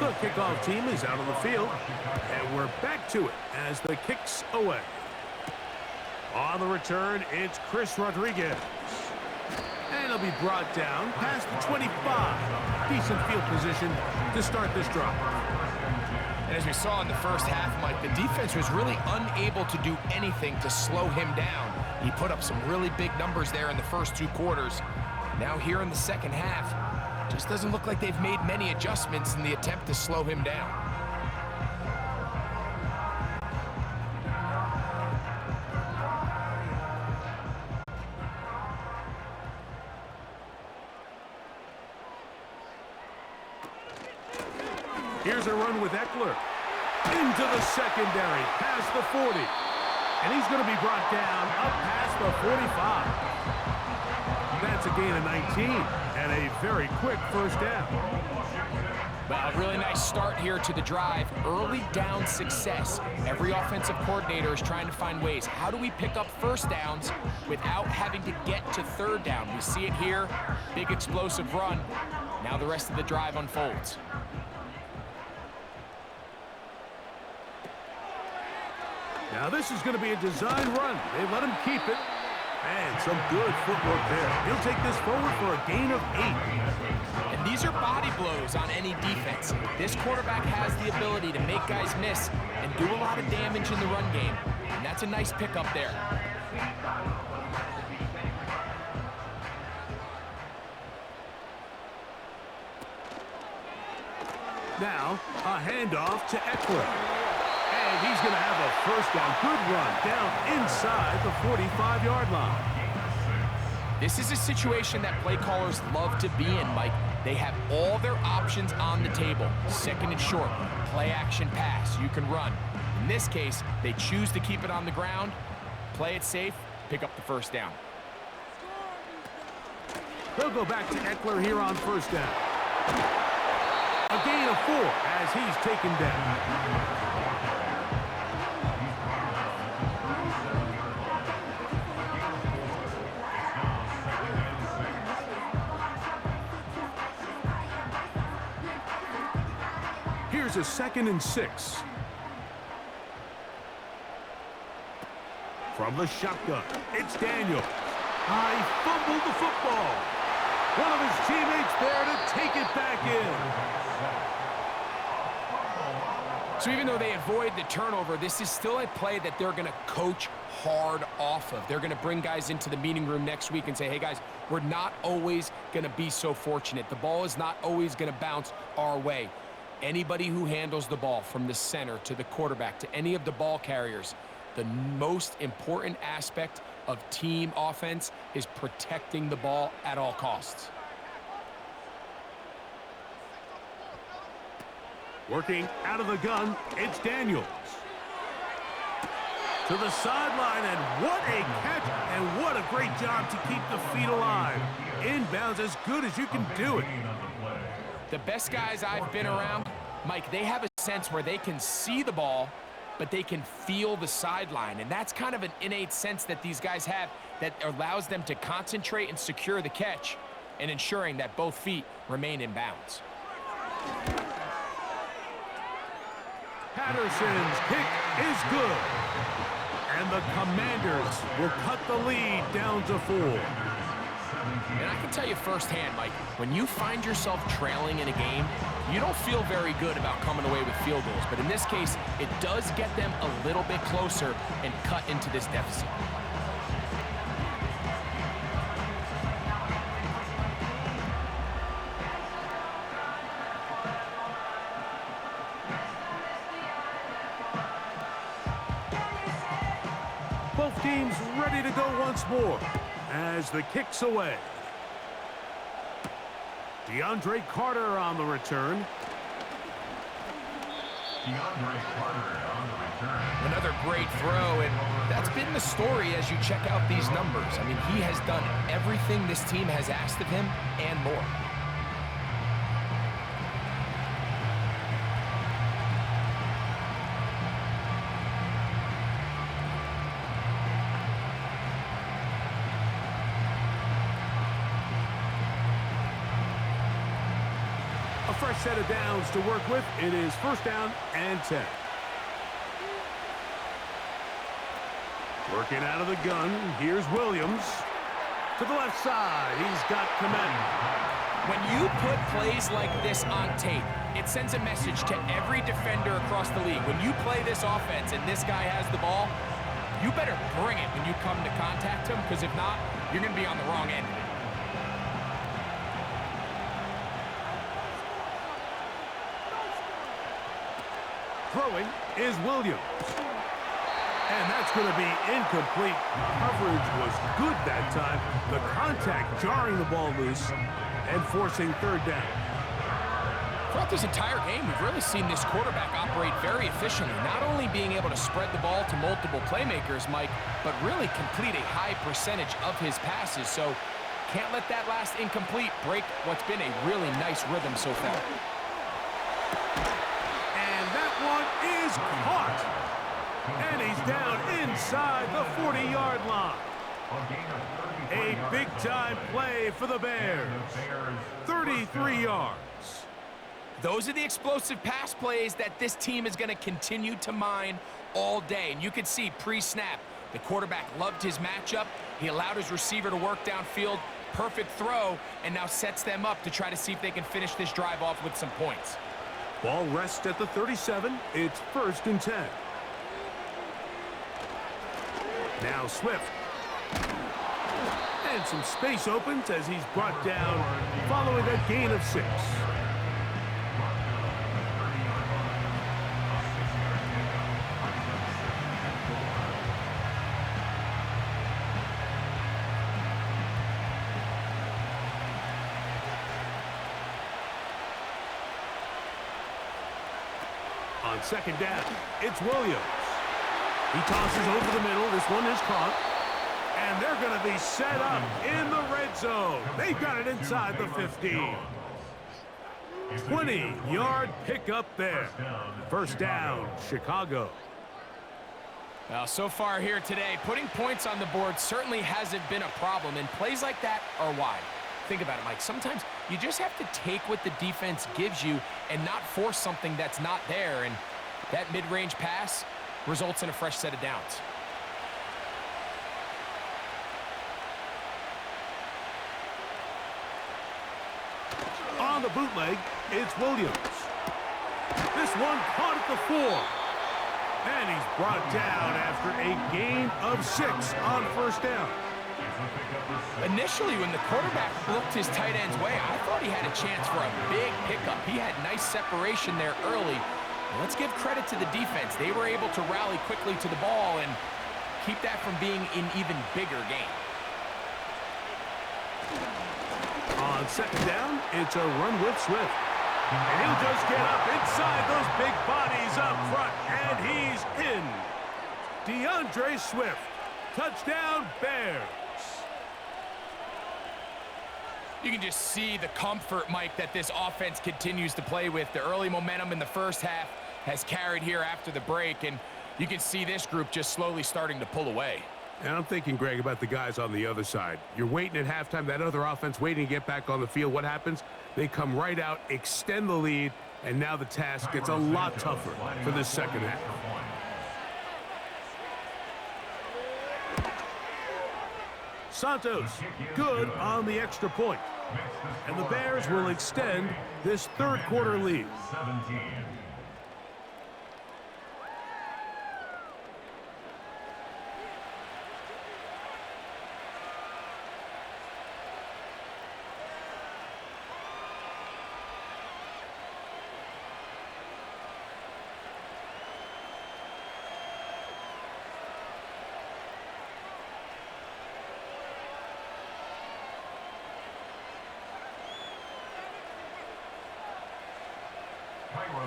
The kickoff team is out on the field, and we're back to it as the kick's away. On the return, it's Chris Rodriguez. And he'll be brought down past the 25. Decent field position to start this drive. And as we saw in the first half, Mike, the defense was really unable to do anything to slow him down. He put up some really big numbers there in the first 2 quarters. Now here in the second half, just doesn't look like they've made many adjustments in the attempt to slow him down. Here's a run with Eckler. Into the secondary, past the 40. And he's going to be brought down up past the 45. That's a gain of 19 and a very quick first down. Well, a really nice start here to the drive. Early down success. Every offensive coordinator is trying to find ways. How do we pick up first downs without having to get to third down? We see it here. Big explosive run. Now the rest of the drive unfolds. Now this is going to be a design run. They let him keep it. And some good footwork there. He'll take this forward for a gain of 8. And these are body blows on any defense. This quarterback has the ability to make guys miss and do a lot of damage in the run game. And that's a nice pickup there. Now, a handoff to Eckler. And he's going to have a first down. Good run down inside the 45-yard line. This is a situation that play callers love to be in, Mike. They have all their options on the table. Second and short, play action pass, you can run. In this case, they choose to keep it on the ground, play it safe, pick up the first down. They'll go back to Eckler here on first down. A gain of 4 as he's taken down. Here's a 2nd and 6. From the shotgun, it's Daniel. He fumbled the football. One of his teammates there to take it back in. So even though they avoid the turnover, this is still a play that they're going to coach hard off of. They're going to bring guys into the meeting room next week and say, hey, guys, we're not always going to be so fortunate. The ball is not always going to bounce our way. Anybody who handles the ball from the center to the quarterback to any of the ball carriers, the most important aspect of team offense is protecting the ball at all costs. Working out of the gun, it's Daniels. To the sideline, and what a catch, and what a great job to keep the feet alive. Inbounds as good as you can do it. The best guys I've been around, Mike, they have a sense where they can see the ball, but they can feel the sideline. And that's kind of an innate sense that these guys have that allows them to concentrate and secure the catch and ensuring that both feet remain in bounds. Patterson's kick is good. And the Commanders will cut the lead down to 4. And I can tell you firsthand, Mike, when you find yourself trailing in a game, you don't feel very good about coming away with field goals. But in this case, it does get them a little bit closer and cut into this deficit. Both teams ready to go once more as the kick's away. DeAndre Carter on the return. Another great throw, and that's been the story as you check out these numbers. I mean, he has done everything this team has asked of him and more. A fresh set of downs to work with. It is first down and 10. Working out of the gun. Here's Williams. To the left side. He's got Komet. When you put plays like this on tape, it sends a message to every defender across the league. When you play this offense and this guy has the ball, you better bring it when you come to contact him, because if not, you're going to be on the wrong end of it. Throwing is Williams. And that's going to be incomplete. Coverage was good that time. The contact jarring the ball loose and forcing third down. Throughout this entire game, we've really seen this quarterback operate very efficiently, not only being able to spread the ball to multiple playmakers, Mike, but really complete a high percentage of his passes. So can't let that last incomplete break what's been a really nice rhythm so far. One is caught. And he's down inside the 40-yard line. A big-time play for the Bears. 33 yards. Those are the explosive pass plays that this team is going to continue to mine all day. And you can see pre-snap, the quarterback loved his matchup. He allowed his receiver to work downfield. Perfect throw, and now sets them up to try to see if they can finish this drive off with some points. Ball rests at the 37. It's first and 10. Now Swift. And some space opens as he's brought down following a gain of 6. On second down, it's Williams. He tosses over the middle. This one is caught. And they're going to be set up in the red zone. They've got it inside the 15. 20-yard pickup there. First down, Chicago. Well, so far here today, putting points on the board certainly hasn't been a problem, and plays like that are why. Think about it, Mike. Sometimes you just have to take what the defense gives you and not force something that's not there, and that mid-range pass results in a fresh set of downs. On the bootleg, it's Williams. This one caught at the 4. And he's brought down after a gain of 6 on first down. Initially, when the quarterback looked his tight end's way, I thought he had a chance for a big pickup. He had nice separation there early. Let's give credit to the defense. They were able to rally quickly to the ball and keep that from being an even bigger game. On second down, it's a run with Swift. And he'll just get up inside those big bodies up front, and he's in. DeAndre Swift, touchdown Bears. You can just see the comfort, Mike, that this offense continues to play with. The early momentum in the first half has carried here after the break, and you can see this group just slowly starting to pull away. And I'm thinking, Greg, about the guys on the other side. You're waiting at halftime, that other offense waiting to get back on the field. What happens? They come right out, extend the lead, and now the task gets a lot tougher for this second half. Santos, good on the extra point. And the Bears will extend this third quarter lead. 17.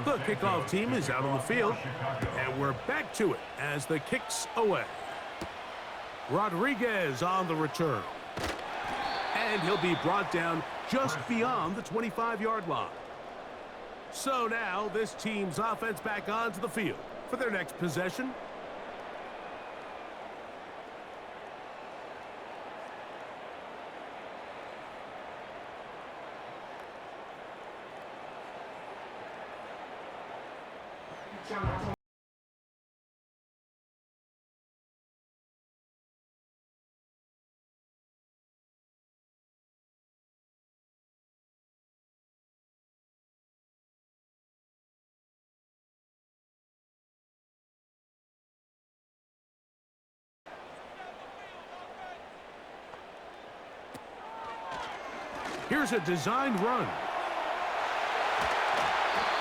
The kickoff team is out on the field, and we're back to it as the kick's away. Rodriguez on the return. And he'll be brought down just beyond the 25-yard line. So now this team's offense back onto the field for their next possession. Here's a designed run.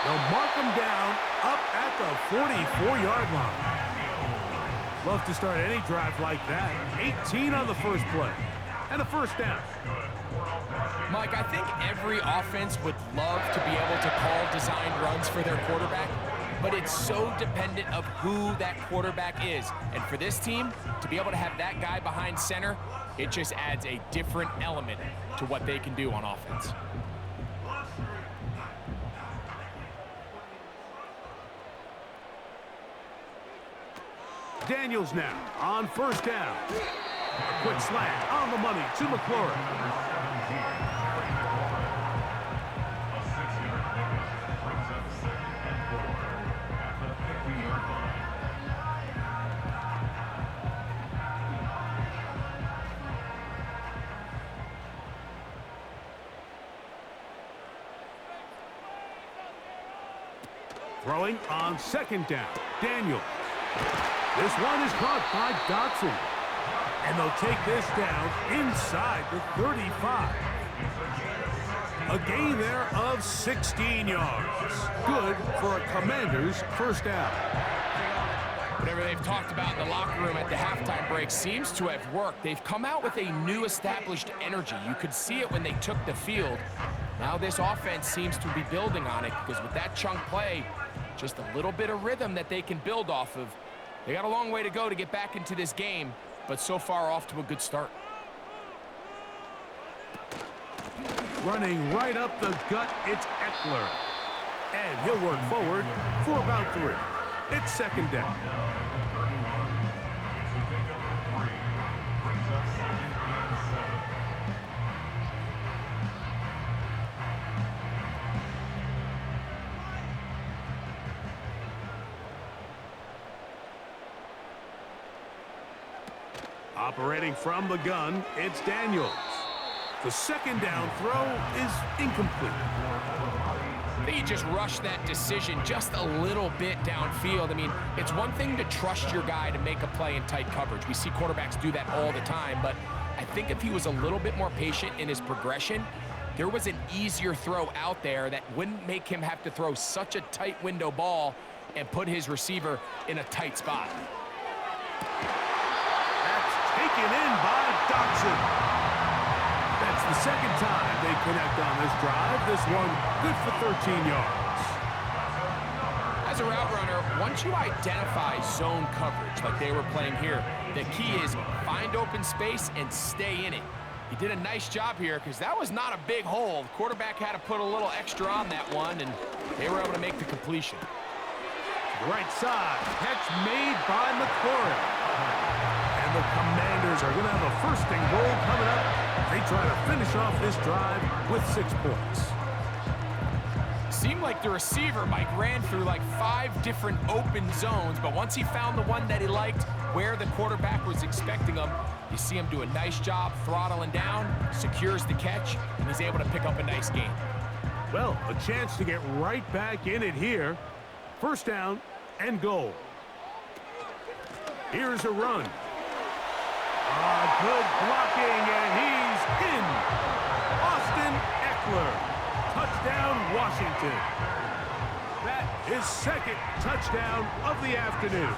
They'll mark him down up at the 44-yard line. Love to start any drive like that. 18 on the first play. And a first down. Mike, I think every offense would love to be able to call designed runs for their quarterback, but it's so dependent of who that quarterback is. And for this team, to be able to have that guy behind center, it just adds a different element to what they can do on offense. Daniels now on first down. A quick slant on the money to McLaurin. Throwing on second down. Daniels. This one is caught by Dotson. And they'll take this down inside the 35. A gain there of 16 yards. Good for a Commanders first down. Whatever they've talked about in the locker room at the halftime break seems to have worked. They've come out with a new established energy. You could see it when they took the field. Now this offense seems to be building on it because with that chunk play, just a little bit of rhythm that they can build off of. They got a long way to go to get back into this game, but so far off to a good start. Running right up the gut, it's Eckler. And he'll work forward for about 3. It's second down. Operating from the gun, it's Daniels. The second down throw is incomplete. I think he just rushed that decision just a little bit downfield. I mean, it's one thing to trust your guy to make a play in tight coverage. We see quarterbacks do that all the time, but I think if he was a little bit more patient in his progression, there was an easier throw out there that wouldn't make him have to throw such a tight window ball and put his receiver in a tight spot. That's taken in by Dotson. That's the second time they connect on this drive. This one good for 13 yards. As a route runner, once you identify zone coverage like they were playing here, the key is find open space and stay in it. He did a nice job here because that was not a big hole. The quarterback had to put a little extra on that one, and they were able to make the completion. Right side, catch made by McLaurin. And the Commanders are going to have a first and goal coming up. They try to finish off this drive with 6 points. Seemed like the receiver, Mike, ran through like 5 different open zones, but once he found the one that he liked, where the quarterback was expecting him, you see him do a nice job throttling down, secures the catch, and he's able to pick up a nice gain. Well, a chance to get right back in it here. First down and goal. Here's a run. Good blocking, and he's in. Austin Eckler. Touchdown, Washington. That is second touchdown of the afternoon.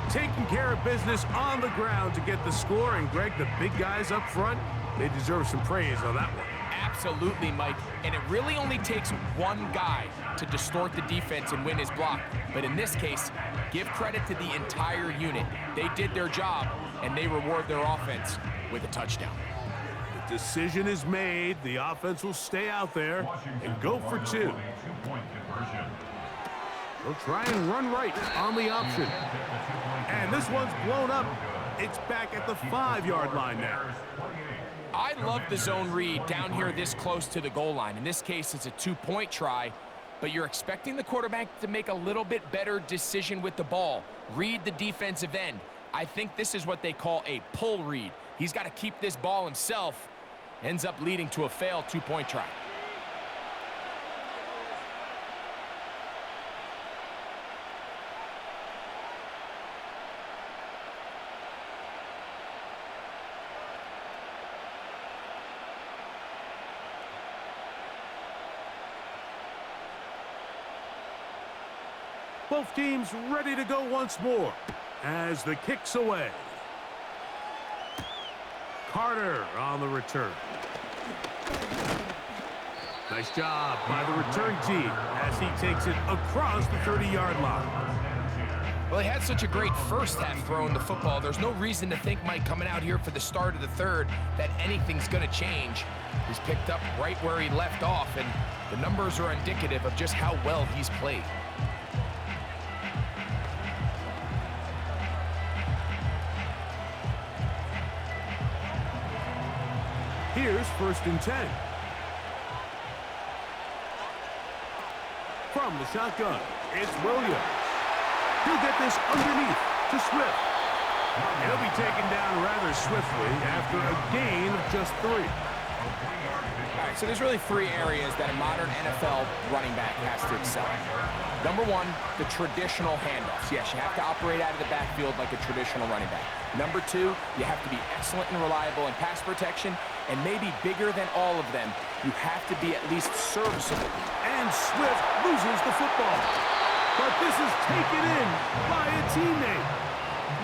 Taking care of business on the ground to get the score, and Greg, the big guys up front, they deserve some praise on that one. Absolutely, Mike. And it really only takes one guy to distort the defense and win his block. But in this case, give credit to the entire unit. They did their job, and they reward their offense with a touchdown. The decision is made. The offense will stay out there and go for 2. They'll try and run right on the option. And this one's blown up. It's back at the 5-yard line now. I love the zone read down here this close to the goal line. In this case, it's a 2-point try, but you're expecting the quarterback to make a little bit better decision with the ball. Read the defensive end. I think this is what they call a pull read. He's got to keep this ball himself. Ends up leading to a failed 2-point try. Both teams ready to go once more as the kick's away. Carter on the return. Nice job by the return team as he takes it across the 30-yard line. Well, he had such a great first half throwing the football. There's no reason to think, Mike, coming out here for the start of the third, that anything's going to change. He's picked up right where he left off, and the numbers are indicative of just how well he's played. Here's 1st and 10. From the shotgun, it's Williams. He'll get this underneath to Swift. He'll be taken down rather swiftly after a gain of just 3. All right, so there's really 3 areas that a modern NFL running back has to excel at. Number 1, the traditional handoffs. Yes, you have to operate out of the backfield like a traditional running back. Number 2, you have to be excellent and reliable in pass protection, and maybe bigger than all of them, you have to be at least serviceable. And Swift loses the football. But this is taken in by a teammate.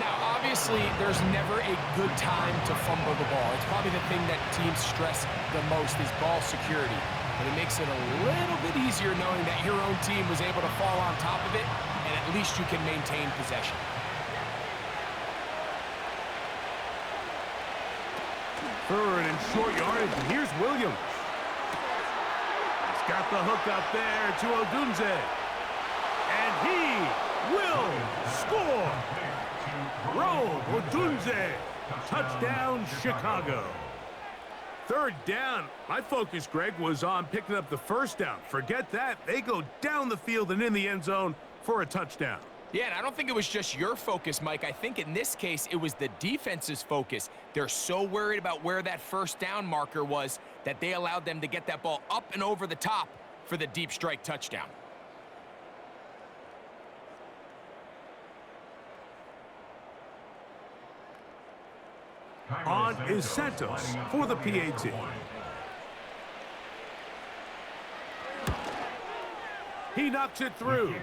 Now, obviously, there's never a good time to fumble the ball. It's probably the thing that teams stress the most is ball security. But it makes it a little bit easier knowing that your own team was able to fall on top of it, and at least you can maintain possession. Third and short yardage, and here's Williams. He's got the hook up there to Odunze. And he will score. Rome Odunze. Touchdown, Chicago. Third down. My focus, Greg, was on picking up the first down. Forget that. They go down the field and in the end zone for a touchdown. Yeah, and I don't think it was just your focus, Mike. I think in this case, it was the defense's focus. They're so worried about where that first down marker was that they allowed them to get that ball up and over the top for the deep strike touchdown. On is Santos for the PAT. He knocks it through.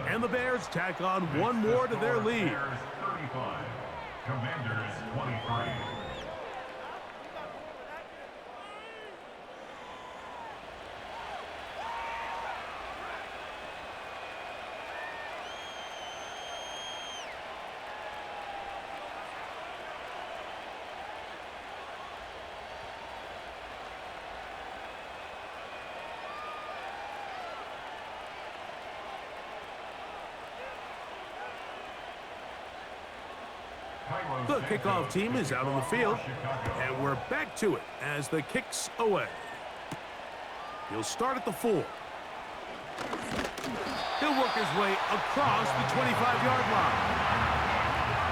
And the Bears tack on one more to their lead. 35, Commanders 23. The kickoff team is out on the field, and we're back to it as the kick's away. He'll start at the 4. He'll work his way across the 25-yard line.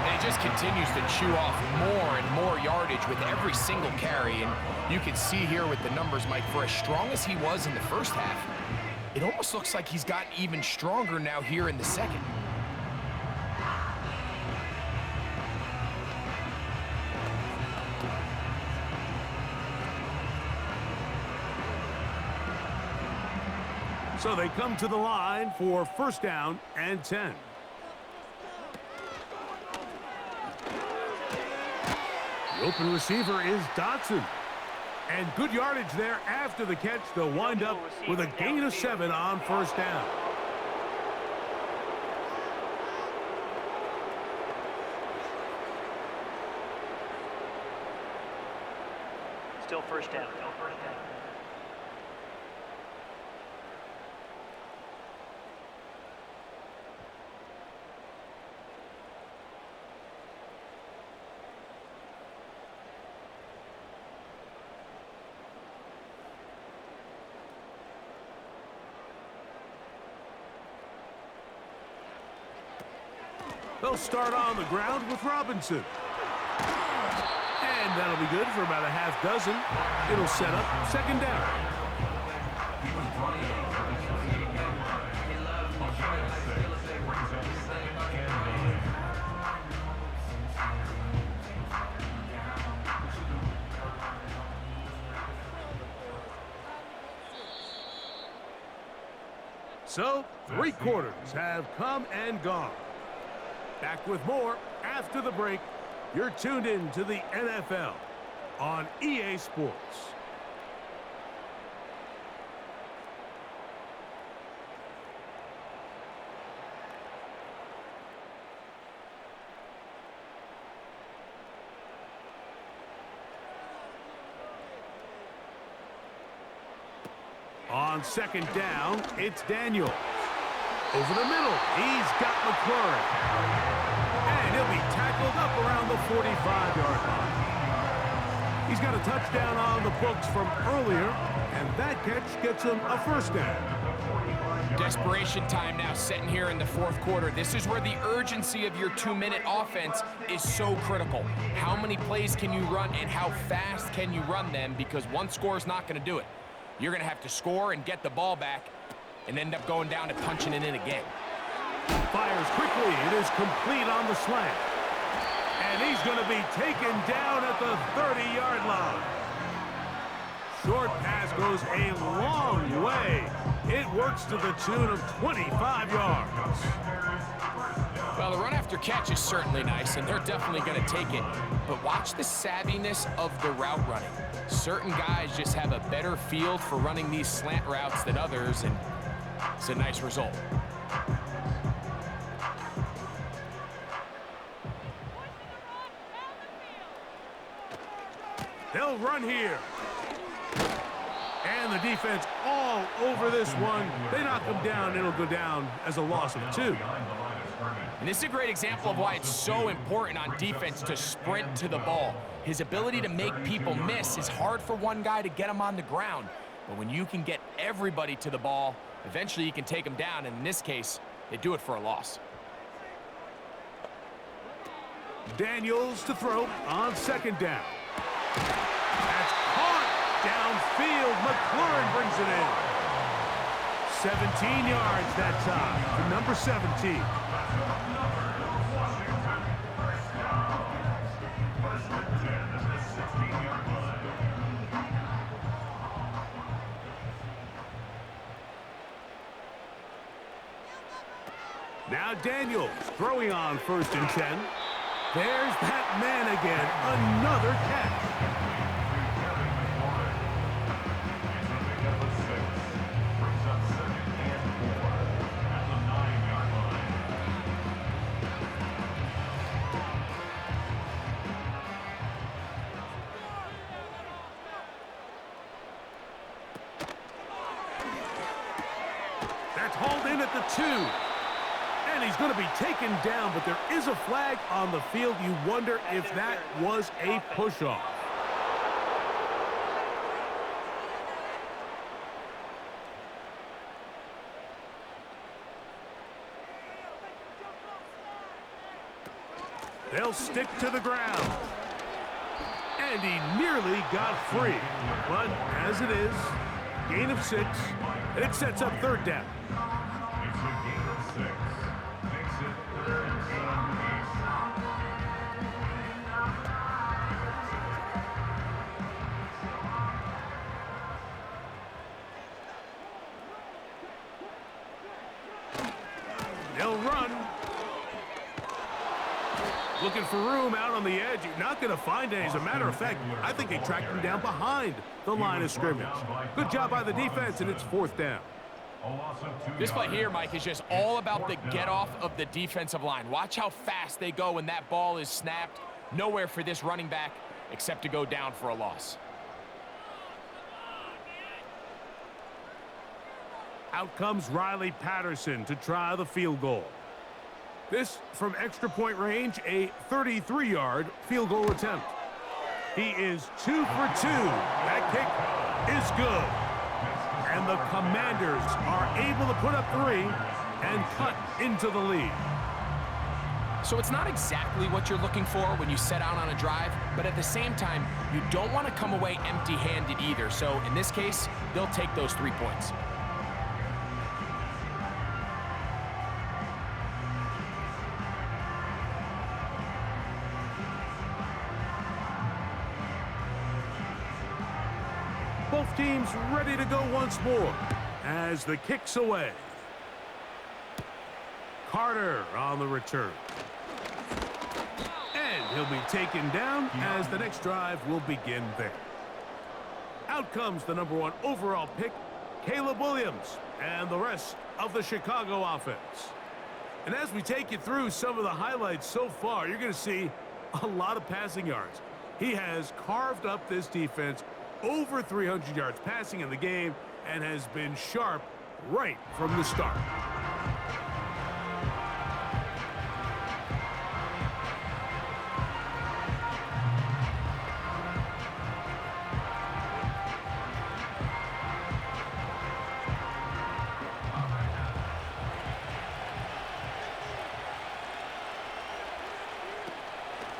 And he just continues to chew off more and more yardage with every single carry. And you can see here with the numbers, Mike, for as strong as he was in the first half, it almost looks like he's gotten even stronger now here in the second. So they come to the line for first down and 10. The open receiver is Dotson. And good yardage there after the catch. They'll wind up with a gain of 7 on first down. Still first down. They'll start on the ground with Robinson. And that'll be good for about a half dozen. It'll set up second down. So, 3 quarters have come and gone. Back with more after the break. You're tuned in to the NFL on EA Sports. On second down, it's Daniels. Over the middle, he's got McLaurin. And he'll be tackled up around the 45-yard line. He's got a touchdown on the books from earlier, and that catch gets him a first down. Desperation time now setting here in the fourth quarter. This is where the urgency of your 2-minute offense is so critical. How many plays can you run and how fast can you run them? Because one score is not going to do it. You're going to have to score and get the ball back and end up going down and punching it in again. Fires quickly. It is complete on the slant. And he's going to be taken down at the 30-yard line. Short pass goes a long way. It works to the tune of 25 yards. Well, the run after catch is certainly nice, and they're definitely going to take it. But watch the savviness of the route running. Certain guys just have a better feel for running these slant routes than others, and it's a nice result. They'll run here. And the defense all over this one. They knock him down. It'll go down as a loss of 2. And this is a great example of why it's so important on defense to sprint to the ball. His ability to make people miss is hard for one guy to get him on the ground. But when you can get everybody to the ball, eventually you can take them down. And in this case, they do it for a loss. Daniels to throw on second down. That's caught downfield. McLaurin brings it in. 17 yards that time to number 17. Now Daniels throwing on 1st and 10. There's that man again. Another catch. That's hauled in at the 2. And he's going to be taken down, but there is a flag on the field. You wonder if that was a push-off. They'll stick to the ground. And he nearly got free. But as it is, gain of 6, and it sets up 3rd down. It's a gain of 6. Makes it 3rd and 7. They'll run. Looking for room out on the edge. You're not going to find it. As a matter of fact, I think they tracked him down behind the line of scrimmage. Good job by the defense, and it's 4th down. This play here, Mike, is just all about the get-off of the defensive line. Watch how fast they go when that ball is snapped. Nowhere for this running back except to go down for a loss. Out comes Riley Patterson to try the field goal. This from extra point range, a 33-yard field goal attempt. He is 2 for 2. That kick is good. And the Commanders are able to put up 3 and cut into the lead. So it's not exactly what you're looking for when you set out on a drive, but at the same time, you don't want to come away empty-handed either. So in this case, they'll take those 3 points. Both teams ready to go once more as the kick's away. Carter on the return. And he'll be taken down as the next drive will begin there. Out comes the number 1 overall pick, Caleb Williams, and the rest of the Chicago offense. And as we take you through some of the highlights so far, you're going to see a lot of passing yards. He has carved up this defense over 300 yards passing in the game and has been sharp right from the start.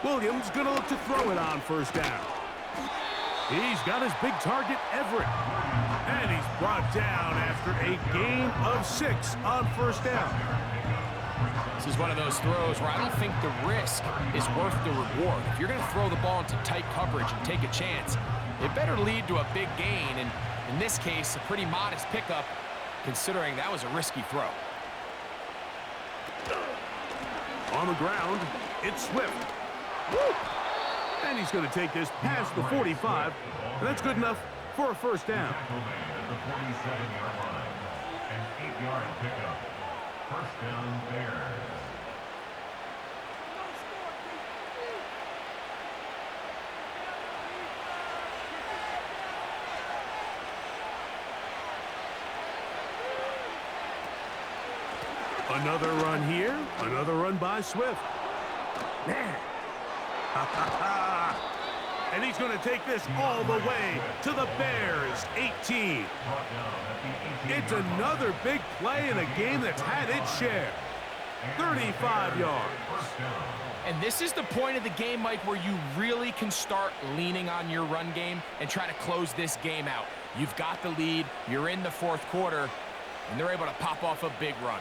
Williams going to look to throw it on 1st down. He's got his big target, Everett. And he's brought down after a gain of 6 on 1st down. This is one of those throws where I don't think the risk is worth the reward. If you're going to throw the ball into tight coverage and take a chance, it better lead to a big gain. And in this case, a pretty modest pickup, considering that was a risky throw. On the ground, it's Swift. Woo! And he's going to take this past the 45, and that's good enough for a 1st down. At the 47-yard line, an 8-yard pickup. 1st down, Bears. Another run here, another run by Swift. Man. And he's going to take this all the way to the Bears' 18. It's another big play in a game that's had its share. 35 yards. And this is the point of the game, Mike, where you really can start leaning on your run game and try to close this game out. You've got the lead. You're in the 4th quarter. And they're able to pop off a big run.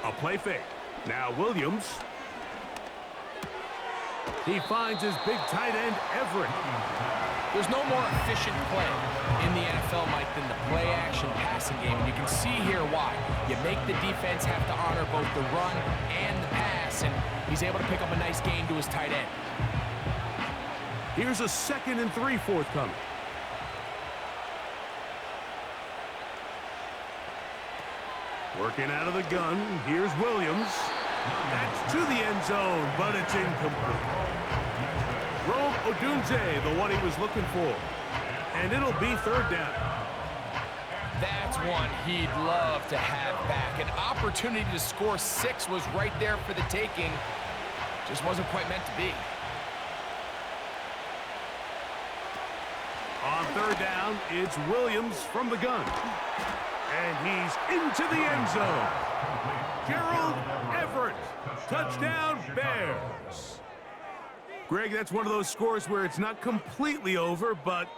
A play fake. Now Williams. He finds his big tight end, Everett. There's no more efficient play in the NFL, Mike, than the play-action passing game. And you can see here why. You make the defense have to honor both the run and the pass, and he's able to pick up a nice gain to his tight end. Here's a 2nd and 3 forthcoming. Working out of the gun, here's Williams. That's to the end zone, but it's incomplete. Rome Odunze, the one he was looking for. And it'll be 3rd down. That's one he'd love to have back. An opportunity to score 6 was right there for the taking. Just wasn't quite meant to be. On 3rd down, it's Williams from the gun. And he's into the end zone. Gerald Everett. Touchdown, Bears. Greg, that's one of those scores where it's not completely over, but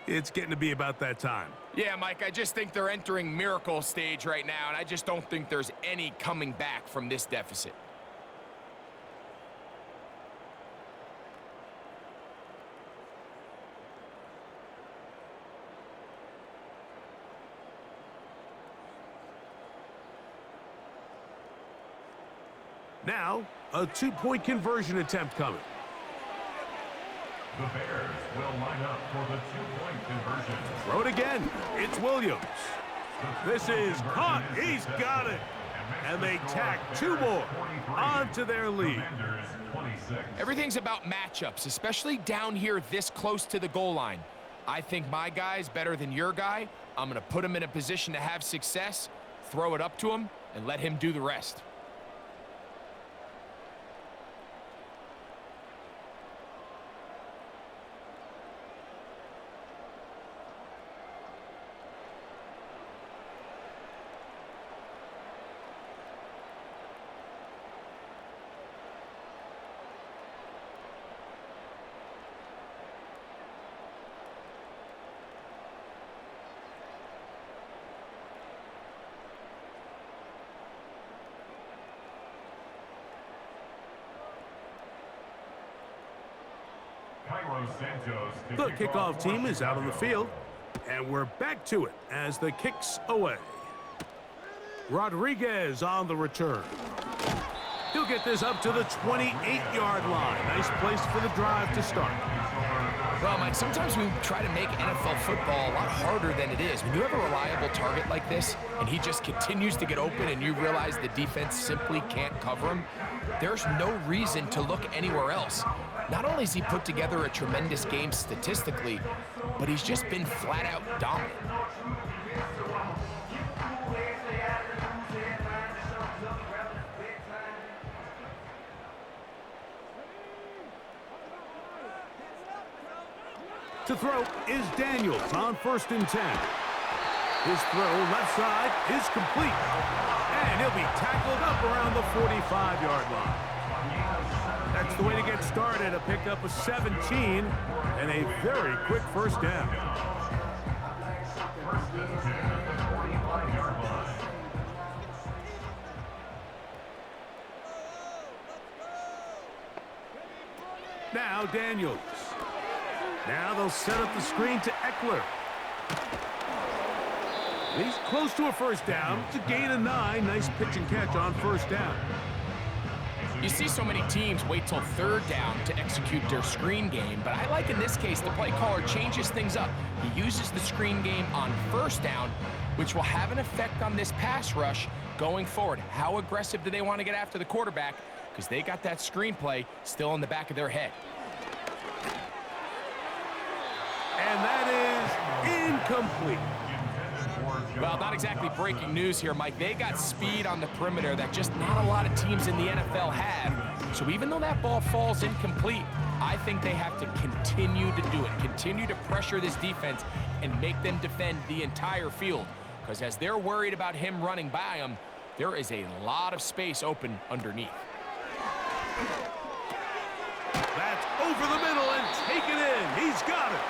it's getting to be about that time. Yeah, Mike, I just think they're entering miracle stage right now, and I just don't think there's any coming back from this deficit. Now, a 2-point conversion attempt coming. The Bears will line up for the 2-point conversion. Throw it again. It's Williams. This is caught. He's got it. And they tack 2 more onto their lead. Everything's about matchups, especially down here this close to the goal line. I think my guy's better than your guy. I'm going to put him in a position to have success, throw it up to him, and let him do the rest. The kickoff team is out on the field, and we're back to it as the kick's away. Rodriguez on the return. He'll get this up to the 28-yard line. Nice place for the drive to start. Well, Mike, sometimes we try to make NFL football a lot harder than it is. When you have a reliable target like this, and he just continues to get open and you realize the defense simply can't cover him, there's no reason to look anywhere else. Not only has he put together a tremendous game statistically, but he's just been flat-out dominant. To throw is Daniels on 1st and 10. His throw left side is complete. And he'll be tackled up around the 45-yard line. That's the way to get started, a pickup of 17 and a very quick 1st down. Now Daniels. Now they'll set up the screen to Eckler. He's close to a 1st down. It's a gain of 9. Nice pitch and catch on 1st down. You see so many teams wait till 3rd down to execute their screen game, but I like in this case the play caller changes things up. He uses the screen game on 1st down, which will have an effect on this pass rush going forward. How aggressive do they want to get after the quarterback? Because they got that screen play still in the back of their head. And that is incomplete. Well, not exactly breaking news here, Mike. They got speed on the perimeter that just not a lot of teams in the NFL have. So even though that ball falls incomplete, I think they have to continue to do it, continue to pressure this defense and make them defend the entire field. Because as they're worried about him running by them, there is a lot of space open underneath. That's over the middle and taken in. He's got it.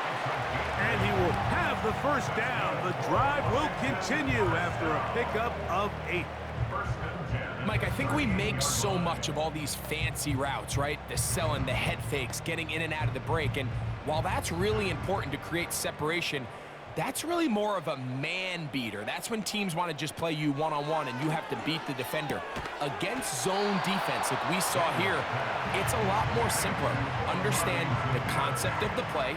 And he will have the first down. The drive will continue after a pickup of 8. Mike, I think we make so much of all these fancy routes, right? The selling, the head fakes, getting in and out of the break. And while that's really important to create separation, that's really more of a man beater. That's when teams want to just play you one-on-one and you have to beat the defender. Against zone defense, like we saw here, it's a lot more simpler. Understand the concept of the play,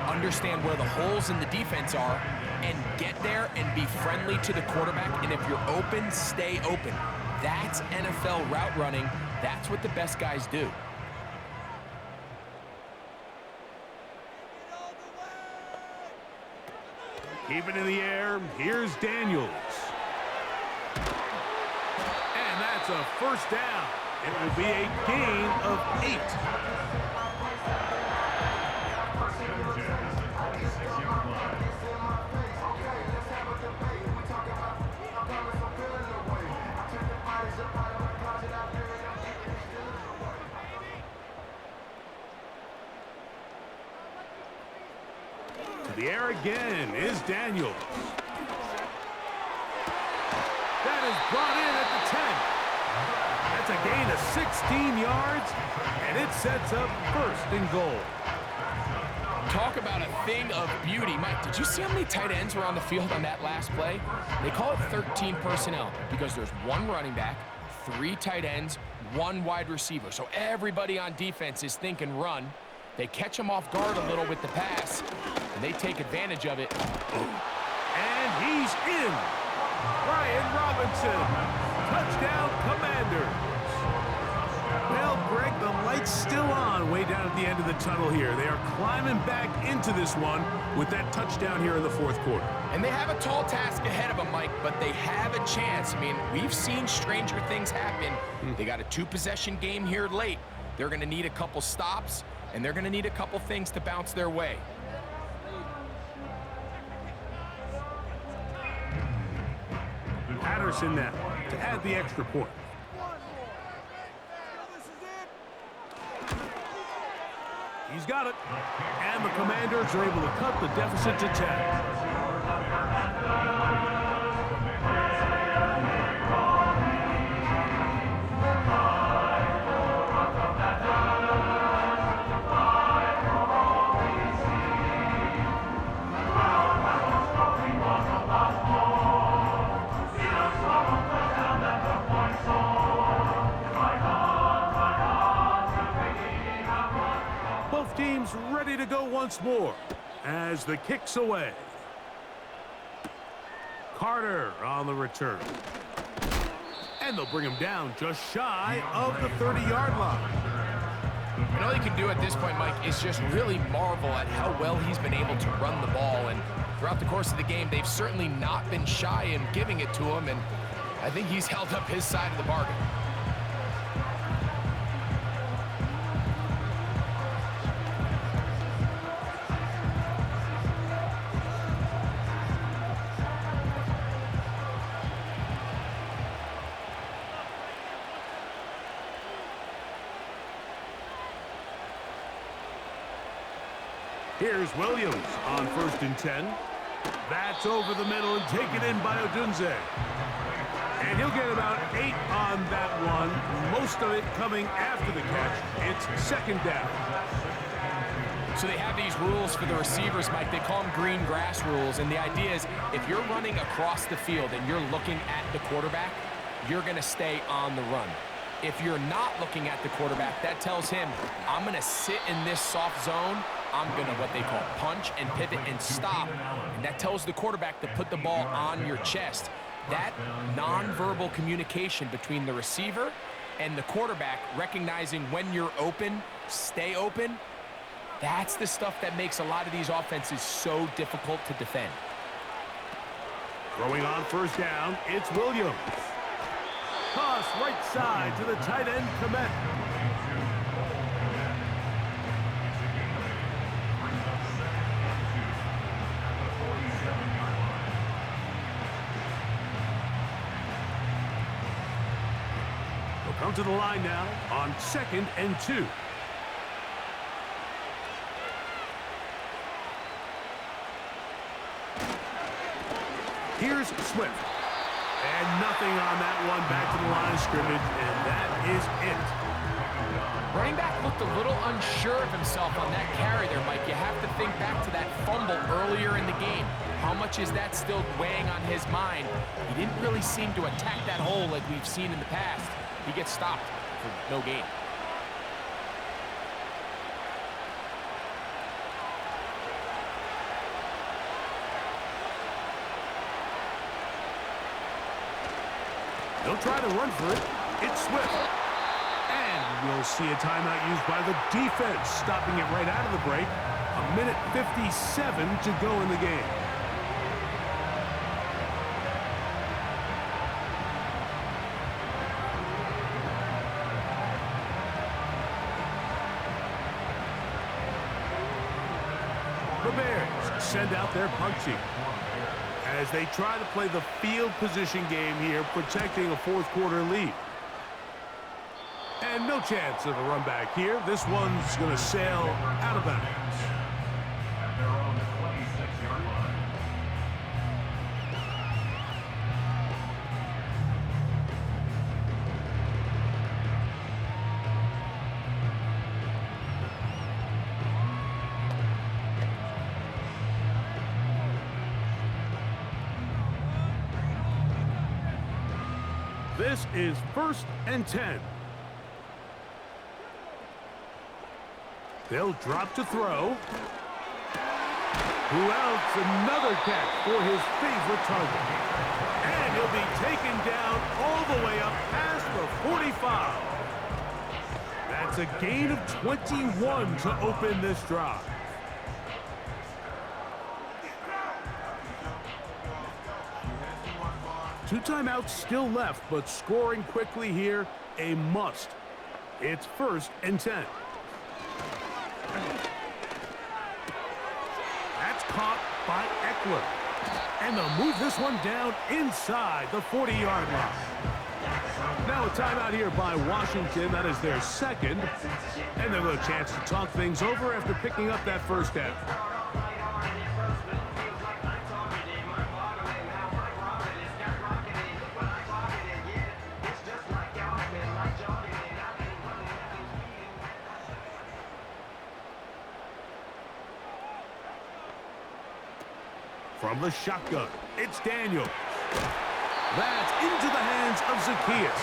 understand where the holes in the defense are, and get there and be friendly to the quarterback. And if you're open, stay open. That's NFL route running. That's what the best guys do. Keep it in the air. Here's Daniels. And that's a first down. It will be a gain of 8. The air again is Daniels. That is brought in at the 10. That's a gain of 16 yards, and it sets up 1st and goal. Talk about a thing of beauty. Mike, did you see how many tight ends were on the field on that last play? They call it 13 personnel because there's 1 running back, 3 tight ends, 1 wide receiver. So everybody on defense is thinking run. They catch him off guard a little with the pass, and they take advantage of it. And he's in. Brian Robinson. Touchdown, Commanders. Well, Greg, the light's still on way down at the end of the tunnel here. They are climbing back into this one with that touchdown here in the 4th quarter. And they have a tall task ahead of them, Mike, but they have a chance. I mean, we've seen stranger things happen. They got a 2-possession game here late. They're going to need a couple stops, and they're going to need a couple things to bounce their way. Patterson now to add the extra point. He's got it. And the Commanders are able to cut the deficit to 10. Teams ready to go once more as the kick's away. Carter on the return. And they'll bring him down just shy of the 30-yard line. And all you can do at this point, Mike, is just really marvel at how well he's been able to run the ball. And throughout the course of the game, they've certainly not been shy in giving it to him. And I think he's held up his side of the bargain. Here's Williams on 1st and 10. That's over the middle and taken in by Odunze. And he'll get about 8 on that one, most of it coming after the catch. It's 2nd down. So they have these rules for the receivers, Mike. They call them green grass rules. And the idea is if you're running across the field and you're looking at the quarterback, you're going to stay on the run. If you're not looking at the quarterback, that tells him, I'm going to sit in this soft zone. I'm going to what they call punch and pivot and stop. And that tells the quarterback to put the ball on your chest. That nonverbal communication between the receiver and the quarterback, recognizing when you're open, stay open, that's the stuff that makes a lot of these offenses so difficult to defend. Throwing on 1st down, it's Williams. Toss right side to the tight end, Komet. come to the line now on 2nd and 2. Here's Swift. And nothing on that one. Back to the line of scrimmage, and that is it. Running back looked a little unsure of himself on that carry there, Mike. You have to think back to that fumble earlier in the game. How much is that still weighing on his mind? He didn't really seem to attack that hole like we've seen in the past. He gets stopped for no gain. They'll try to run for it. It's Swift. And we'll see a timeout used by the defense, stopping it right out of the break. 1:57 to go in the game. The Bears send out their punt team as they try to play the field position game here, protecting a fourth-quarter lead. And no chance of a run back here. This one's going to sail out of bounds. At their own 26-yard line. This is 1st and 10. They'll drop to throw. Who else? Another catch for his favorite target. And he'll be taken down all the way up past the 45. That's a gain of 21 to open this drive. Two timeouts still left, but scoring quickly here, a must. It's 1st and 10. That's caught by Eckler. And they'll move this one down inside the 40-yard line. Now a timeout here by Washington. That is their second. And they'll get a chance to talk things over after picking up that first down. From the shotgun, it's Daniel. That's into the hands of Zacchaeus.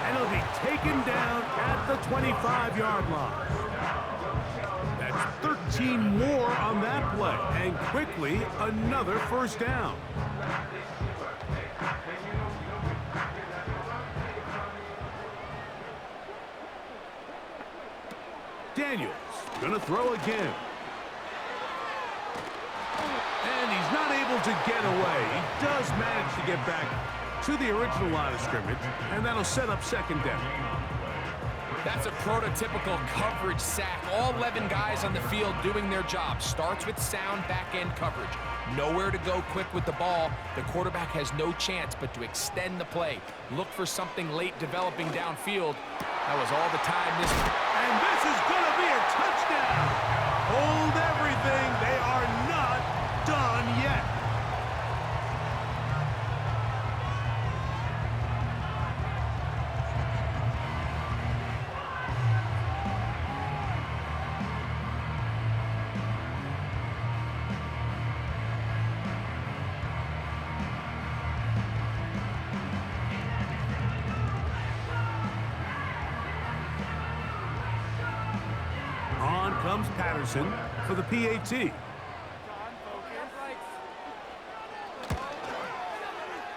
And he'll be taken down at the 25-yard line. That's 13 more on that play. And quickly, another first down. Daniels gonna throw again. And he's not able to get away. He does manage to get back to the original line of scrimmage, and that'll set up 2nd down. That's a prototypical coverage sack. All 11 guys on the field doing their job. Starts with sound back-end coverage. Nowhere to go quick with the ball. The quarterback has no chance but to extend the play. Look for something late developing downfield. That was all the time this... And this is going to be a touchdown. Hold everything. They are not done yet. On comes Patterson for the PAT.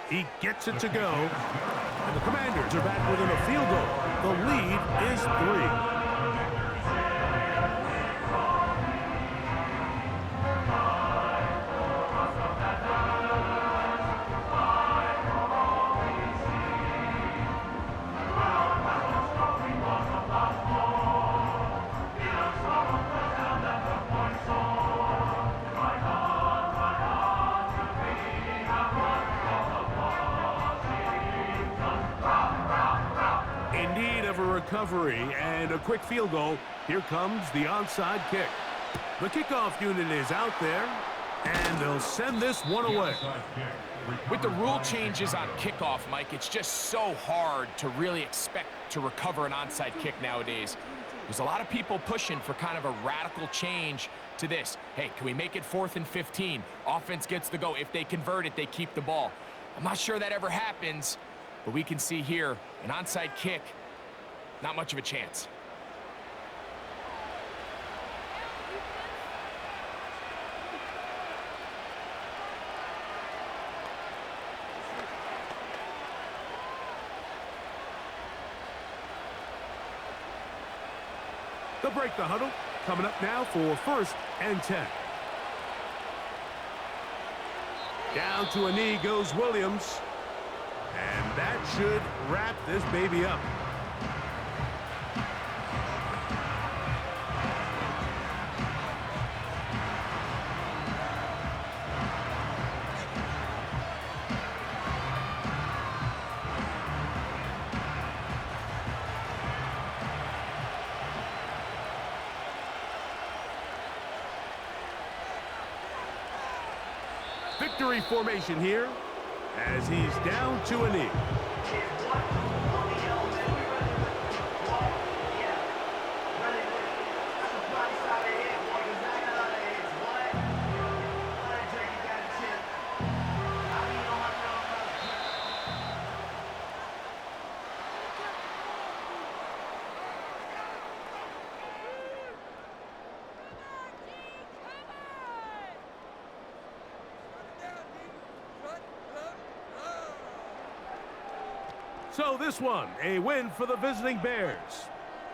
He gets it to go. And the Commanders are back within a field goal. The lead is 3. clever recovery and a quick field goal. Here comes the onside kick. The kickoff unit is out there, and they'll send this one away. With the rule changes on kickoff, Mike, it's just so hard to really expect to recover an onside kick nowadays. There's a lot of people pushing for kind of a radical change to this. Hey, can we make it 4th and 15? Offense gets the go. If they convert it, they keep the ball. I'm not sure that ever happens, but we can see here an onside kick, not much of a chance. They'll break the huddle. Coming up now for 1st and 10. Down to a knee goes Williams. And that should wrap this baby up. Victory formation here as he's down to a knee. So this one, a win for the visiting Bears.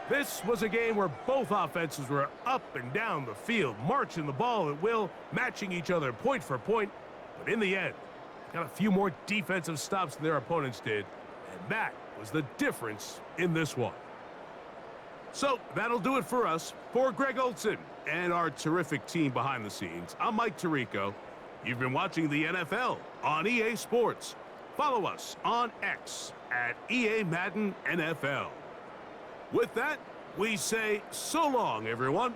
This was a game where both offenses were up and down the field, marching the ball at will, matching each other point for point. But in the end, got a few more defensive stops than their opponents did, and that was the difference in this one. So that'll do it for us. For Greg Olson and our terrific team behind the scenes, I'm Mike Tirico. You've been watching the NFL on EA Sports. Follow us on X at EA Madden NFL. With that, we say so long, everyone.